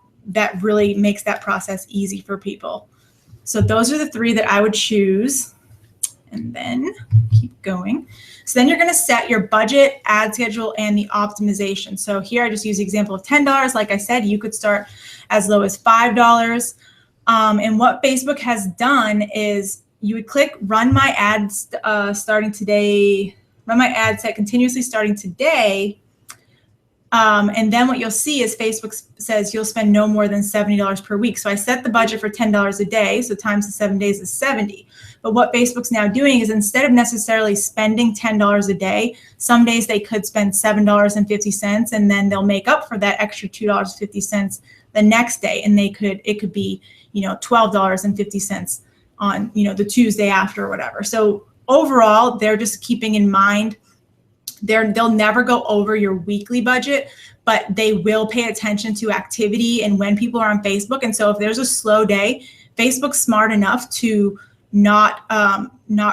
really makes that process easy for people. So those are the 3 that I would choose. And then keep going. So then you're going to set your budget, ad schedule, and the optimization. So here I just use the example of $10. Like I said, you could start as low as $5. And what Facebook has done is you would click run my ads starting today, run my ad set continuously starting today. And then what you'll see is Facebook says you'll spend no more than $70 per week. So I set the budget for $10 a day. So times the 7 days is 70. But what Facebook's now doing is instead of necessarily spending $10 a day, some days they could spend $7.50 and then they'll make up for that extra $2.50 the next day. And it could be, $12.50 on, the Tuesday after or whatever. So overall, they're just keeping in mind they'll never go over your weekly budget, but they will pay attention to activity and when people are on Facebook. And so if there's a slow day, Facebook's smart enough to not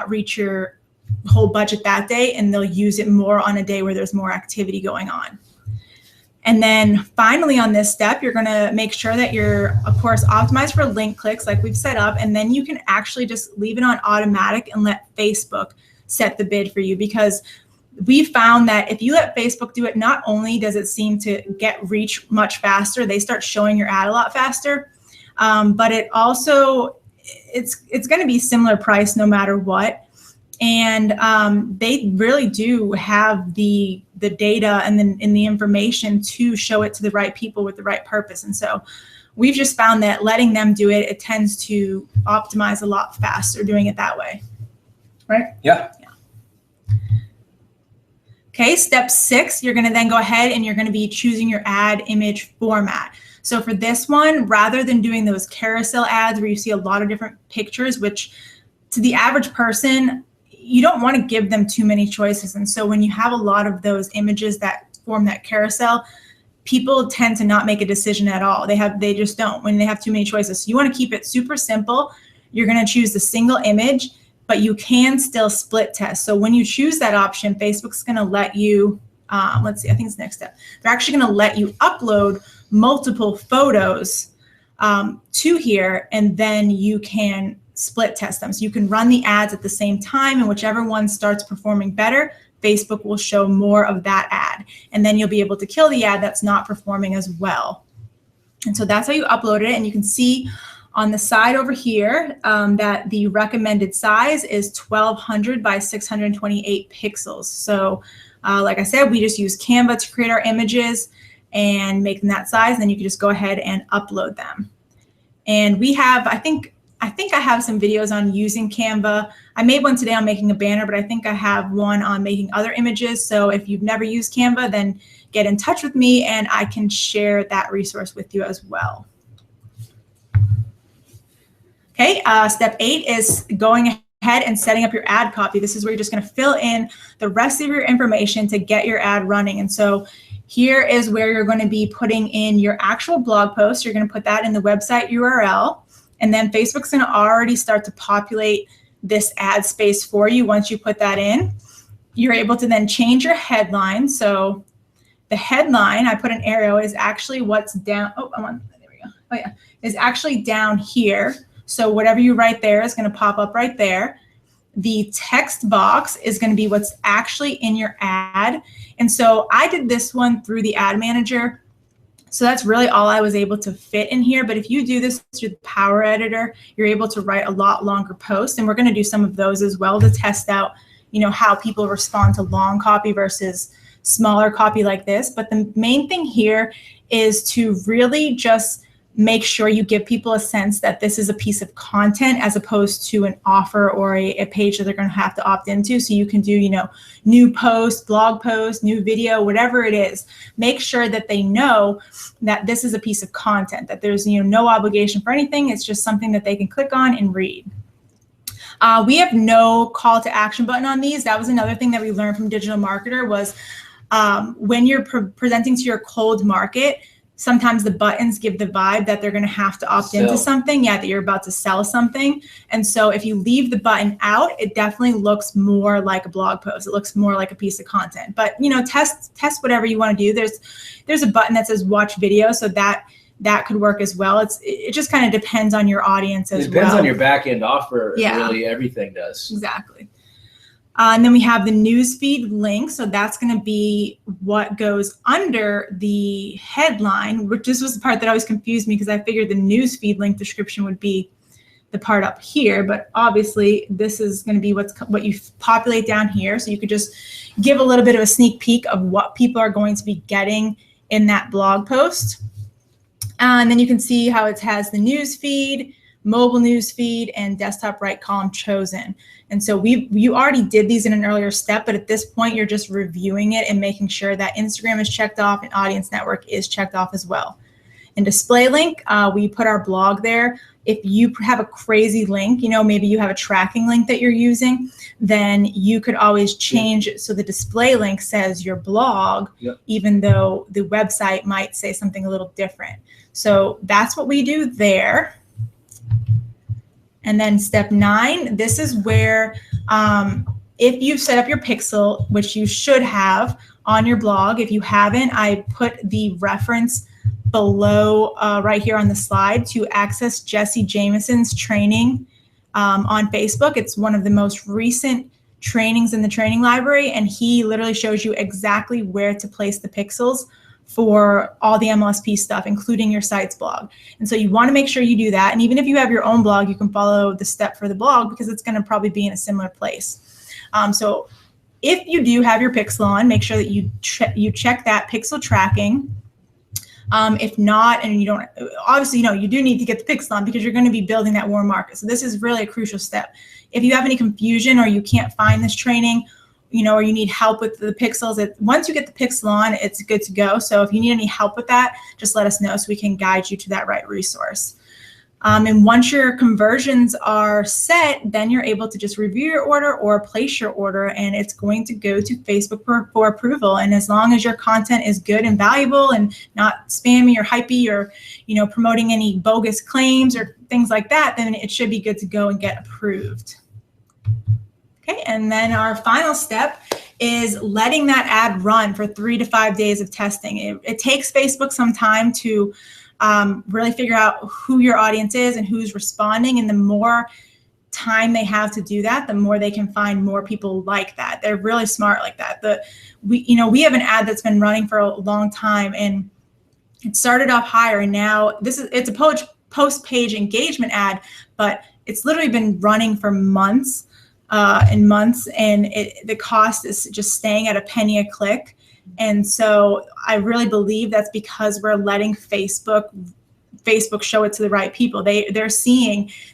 reach your whole budget that day, and they'll use it more on a day where there's more activity going on. And then finally on this step, you're going to make sure that you're, of course, optimized for link clicks like we've set up, and then you can actually just leave it on automatic and let Facebook set the bid for you, because we found that if you let Facebook do it, not only does it seem to get reach much faster, they start showing your ad a lot faster, but it also, it's going to be similar price no matter what. And they really do have the data and the information to show it to the right people with the right purpose. And so we've just found that letting them do it, it tends to optimize a lot faster doing it that way. Right? Yeah. Okay, step 6, you're going to then go ahead and you're going to be choosing your ad image format. So for this one, rather than doing those carousel ads where you see a lot of different pictures, which to the average person, you don't want to give them too many choices. And so when you have a lot of those images that form that carousel, people tend to not make a decision at all. They just don't when they have too many choices. So you want to keep it super simple. You're going to choose the single image, but you can still split test. So when you choose that option, Facebook's going to let you, let's see, I think it's next step. They're actually going to let you upload multiple photos to here, and then you can split test them. So you can run the ads at the same time, and whichever one starts performing better, Facebook will show more of that ad. And then you'll be able to kill the ad that's not performing as well. And so that's how you upload it. And you can see on the side over here that the recommended size is 1200 by 628 pixels. So like I said, we just use Canva to create our images and make them that size. And then you can just go ahead and upload them. And we have, I think I have some videos on using Canva. I made one today on making a banner, but I think I have one on making other images. So if you've never used Canva, then get in touch with me and I can share that resource with you as well. Okay, step 8 is going ahead and setting up your ad copy. This is where you're just going to fill in the rest of your information to get your ad running. And so here is where you're going to be putting in your actual blog post. You're going to put that in the website URL. And then Facebook's going to already start to populate this ad space for you once you put that in. You're able to then change your headline. So the headline, I put an arrow, is actually what's down. Oh, there we go. Oh, yeah. Is actually down here. So whatever you write there is going to pop up right there. The text box is going to be what's actually in your ad. And so I did this one through the ad manager. So that's really all I was able to fit in here. But if you do this through the Power Editor, you're able to write a lot longer posts. And we're going to do some of those as well to test out, how people respond to long copy versus smaller copy like this. But the main thing here is to really just make sure you give people a sense that this is a piece of content as opposed to an offer or a page that they're going to have to opt into. So you can do, new post, blog post, new video, whatever it is. Make sure that they know that this is a piece of content, that there's, no obligation for anything. It's just something that they can click on and read. We have no call to action button on these. That was another thing that we learned from Digital Marketer was when you're presenting to your cold market, sometimes the buttons give the vibe that they're going to have to opt into something. Yeah, that you're about to sell something. And so if you leave the button out, it definitely looks more like a blog post. It looks more like a piece of content. But, you know, test whatever you want to do. There's a button that says watch video, so that could work as well. It just kind of depends on your audience as well. It depends on your back end offer. Yeah. Really, everything does. Exactly. And then we have the newsfeed link. So that's going to be what goes under the headline, which this was the part that always confused me because I figured the newsfeed link description would be the part up here. But obviously, this is going to be what you populate down here. So you could just give a little bit of a sneak peek of what people are going to be getting in that blog post. And then you can see how it has the newsfeed, mobile newsfeed, and desktop right column chosen. And so you already did these in an earlier step, but at this point, you're just reviewing it and making sure that Instagram is checked off and Audience Network is checked off as well. And display link, we put our blog there. If you have a crazy link, you know, maybe you have a tracking link that you're using, then you could always change it so the display link says your blog, even though the website might say something a little different. So that's what we do there. And then step 9, this is where if you've set up your pixel, which you should have on your blog, if you haven't, I put the reference below right here on the slide to access Jesse Jameson's training on Facebook. It's one of the most recent trainings in the training library, and he literally shows you exactly where to place the pixels for all the MLSP stuff, including your site's blog. And so you want to make sure you do that. And even if you have your own blog, you can follow the step for the blog because it's going to probably be in a similar place. So if you do have your pixel on, make sure that you check that pixel tracking. If not, and you don't, obviously, you know, you do need to get the pixel on because you're going to be building that warm market. So this is really a crucial step. If you have any confusion or you can't find this training, you know, or you need help with the pixels, once you get the pixel on, it's good to go. So if you need any help with that, just let us know so we can guide you to that right resource. And once your conversions are set, then you're able to just review your order or place your order, and it's going to go to Facebook for approval. And as long as your content is good and valuable and not spammy or hypey or, you know, promoting any bogus claims or things like that, then it should be good to go and get approved. Okay, and then our final step is letting that ad run for 3 to 5 days of testing. It takes Facebook some time to really figure out who your audience is and who's responding. And the more time they have to do that, the more they can find more people like that. They're really smart like that. We have an ad that's been running for a long time, and it started off higher, and now it's a post-page engagement ad, but it's literally been running for months and months, and the cost is just staying at a penny a click. And so I really believe that's because we're letting Facebook show it to the right people. They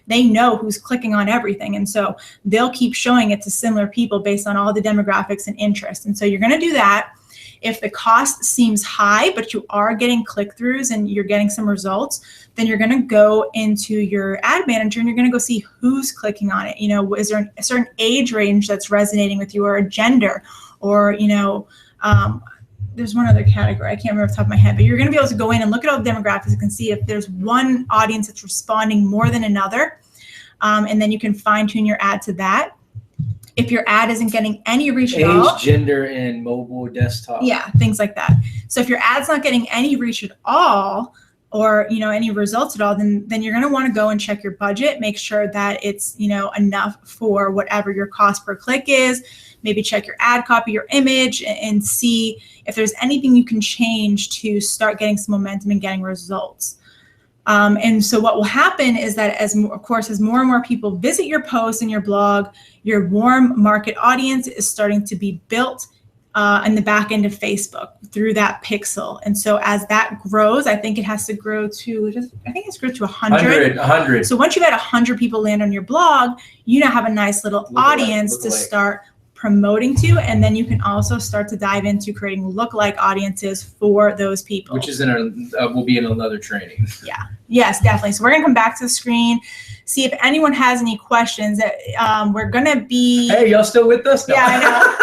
know who's clicking on everything. And so they'll keep showing it to similar people based on all the demographics and interest. And so you're going to do that. If the cost seems high, but you are getting click-throughs and you're getting some results, then you're going to go into your ad manager and you're going to go see who's clicking on it. You know, is there a certain age range that's resonating with you, or a gender, or, you know, there's one other category, I can't remember off the top of my head, but you're going to be able to go in and look at all the demographics and see if there's one audience that's responding more than another. And then you can fine tune your ad to that. If your ad isn't getting any reach at all. Age, gender, and mobile, desktop. Yeah, things like that. So if your ad's not getting any reach at all, or, you know, any results at all, then you're going to want to go and check your budget, make sure that it's, you know, enough for whatever your cost per click is. Maybe check your ad copy, your image, and see if there's anything you can change to start getting some momentum and getting results. And so what will happen is that as more and more people visit your posts and your blog, your warm market audience is starting to be built in the back end of Facebook through that pixel. And so as that grows, I think it has to grow to 100. So once you've had 100 people land on your blog, you now have a nice little audience to start promoting to, and then you can also start to dive into creating lookalike audiences for those people. Which is will be in another training. Yeah. Yes, definitely. So we're gonna come back to the screen, see if anyone has any questions. We're gonna be. Hey, y'all still with us? No. Yeah, I know.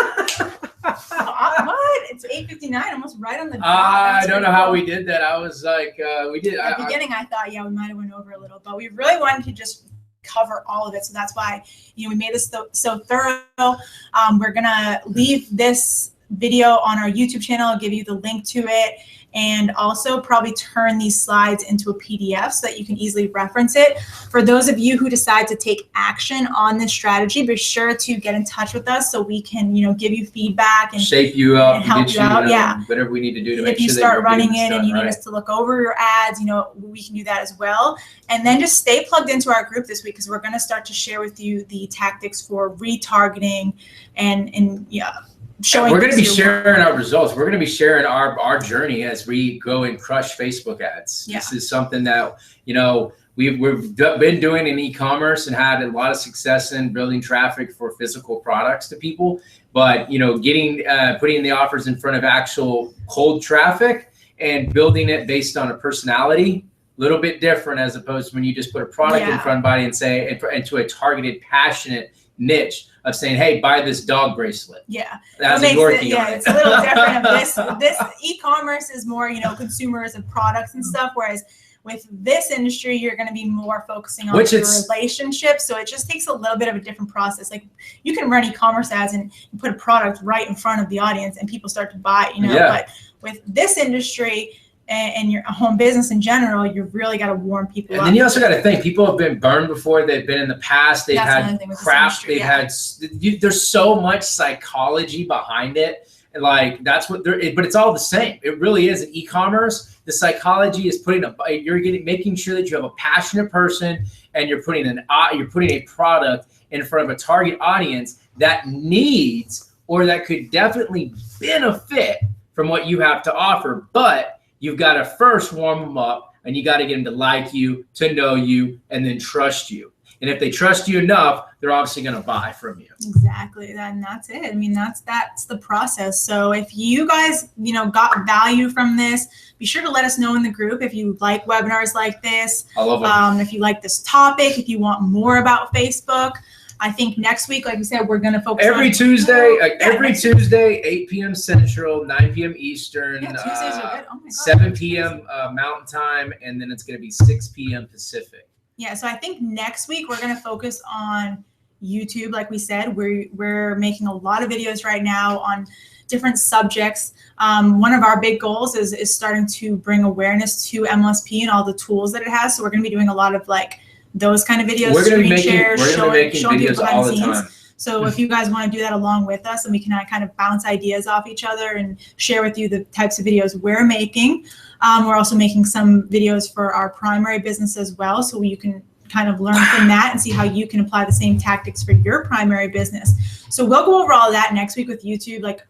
What? It's 8:59. 59, almost right on the dot. I don't know how we did that. I was like, we did. At the beginning, I thought, yeah, we might have went over a little, but we really wanted to just cover all of it. So that's why, we made this so thorough. We're going to leave this video on our YouTube channel. I'll give you the link to it, and also probably turn these slides into a PDF so that you can easily reference it. For those of you who decide to take action on this strategy, be sure to get in touch with us so we can, give you feedback and shape you up and help you out. Yeah, whatever we need to do to make sure if you start running it and you need us to look over your ads, we can do that as well. And then just stay plugged into our group this week, because we're going to start to share with you the tactics for retargeting and we're going to be sharing our results. We're going to be sharing our journey as we go and crush Facebook ads. Yeah. This is something that, we've been doing in e-commerce and had a lot of success in building traffic for physical products to people. But, putting the offers in front of actual cold traffic and building it based on a personality, a little bit different as opposed to when you just put a product in front of somebody and say, and to a targeted, passionate niche of saying, hey, buy this dog bracelet. Yeah. That's it's a little different. This e-commerce is more, consumers of products and stuff, whereas with this industry, you're going to be more focusing on your relationship. So it just takes a little bit of a different process. Like, you can run e-commerce ads and put a product right in front of the audience and people start to buy, but with this industry and your home business in general, you really got to warm people up. And then you also got to think, people have been burned before. They've been in the past. They've had crap. They've had, there's so much psychology behind it. And like, that's what but it's all the same. It really is. In e-commerce, the psychology is making sure that you have a passionate person, and you're putting a product in front of a target audience that needs, or that could definitely benefit from what you have to offer. But you've got to first warm them up, and you got to get them to like you, to know you, and then trust you. And if they trust you enough, they're obviously going to buy from you. Exactly. And that's it. I mean, that's the process. So if you guys, got value from this, be sure to let us know in the group if you like webinars like this. I love them. If you like this topic, if you want more about Facebook. I think next week, like we said, we're going to focus every Tuesday, 8 p.m. Central, 9 p.m. Eastern, Tuesdays are good. Oh my God. 7 p.m. Mountain Time, and then it's going to be 6 p.m. Pacific. Yeah, so I think next week we're going to focus on YouTube. Like we said, we're making a lot of videos right now on different subjects. One of our big goals is starting to bring awareness to MLSP and all the tools that it has. So we're going to be doing a lot of those kind of videos, screen shares, showing people behind the scenes. So if you guys want to do that along with us, and we can kind of bounce ideas off each other and share with you the types of videos we're making. We're also making some videos for our primary business as well, so you can kind of learn from that and see how you can apply the same tactics for your primary business. So we'll go over all that next week with YouTube,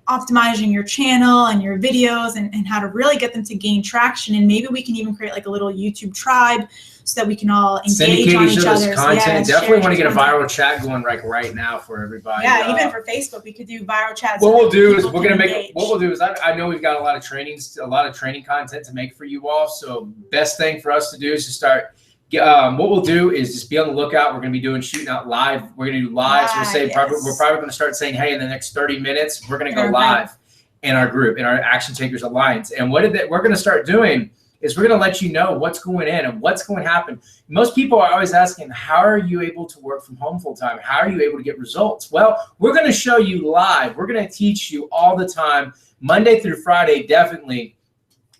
optimizing your channel and your videos and how to really get them to gain traction. And maybe we can even create a little YouTube tribe so that we can all engage on each other's content. Definitely want to get a viral chat going right now for everybody. Yeah, even for Facebook, we could do viral chats. What we'll do is I know we've got a lot of training content to make for you all. So best thing for us to do is to start. What we'll do is just be on the lookout. We're going to be shooting out live. We're going to do live. So we're probably going to start saying, hey, in the next 30 minutes, we're going to go live in our group, in our Action Takers Alliance. And we're going to start doing is we're going to let you know what's going in and what's going to happen. Most people are always asking, how are you able to work from home full time? How are you able to get results? Well, we're going to show you live. We're going to teach you all the time, Monday through Friday. Definitely,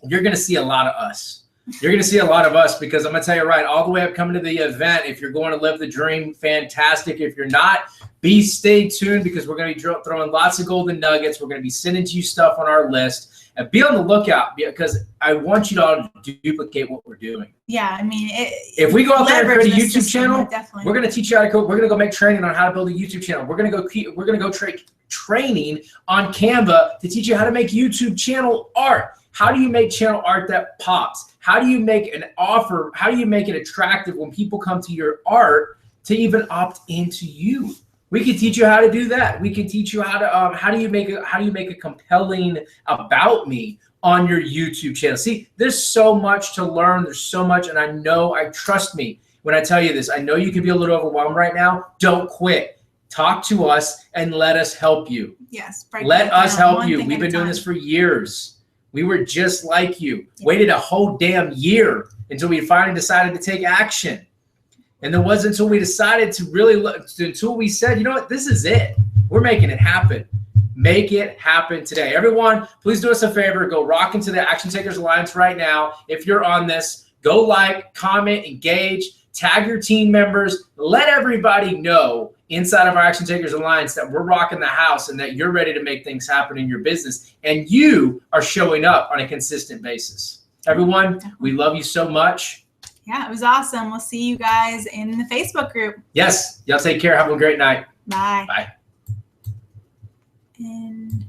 you're going to see a lot of us. You're going to see a lot of us, because I'm going to tell you all the way up coming to the event. If you're going to live the dream, fantastic. If you're not, stay tuned, because we're going to be throwing lots of golden nuggets. We're going to be sending you stuff on our list. And be on the lookout, because I want you to all duplicate what we're doing. Yeah, I mean, if we go out there and create a YouTube channel, we're going to teach you how to code. We're going to go make training on how to build a YouTube channel. We're going to go training on Canva to teach you how to make YouTube channel art. How do you make channel art that pops? How do you make an offer? How do you make it attractive when people come to your art to even opt into you? We can teach you how to do that. We can teach you how do you make a compelling about me on your YouTube channel. See, there's so much to learn. There's so much, and trust me when I tell you this. I know you can be a little overwhelmed right now. Don't quit. talk to us and let us help you. Yes. Let us help you. We've been doing this for years. We were just like you. Yeah. Waited a whole damn year until we finally decided to take action. And it wasn't until we decided to really look, until we said, you know what, this is it. We're making it happen. Make it happen today. Everyone, please do us a favor. Go rock into the Action Takers Alliance right now. If you're on this, go like, comment, engage, tag your team members. Let everybody know inside of our Action Takers Alliance that we're rocking the house and that you're ready to make things happen in your business. And you are showing up on a consistent basis. Everyone, we love you so much. Yeah, it was awesome. We'll see you guys in the Facebook group. Yes. Y'all take care. Have a great night. Bye. Bye. And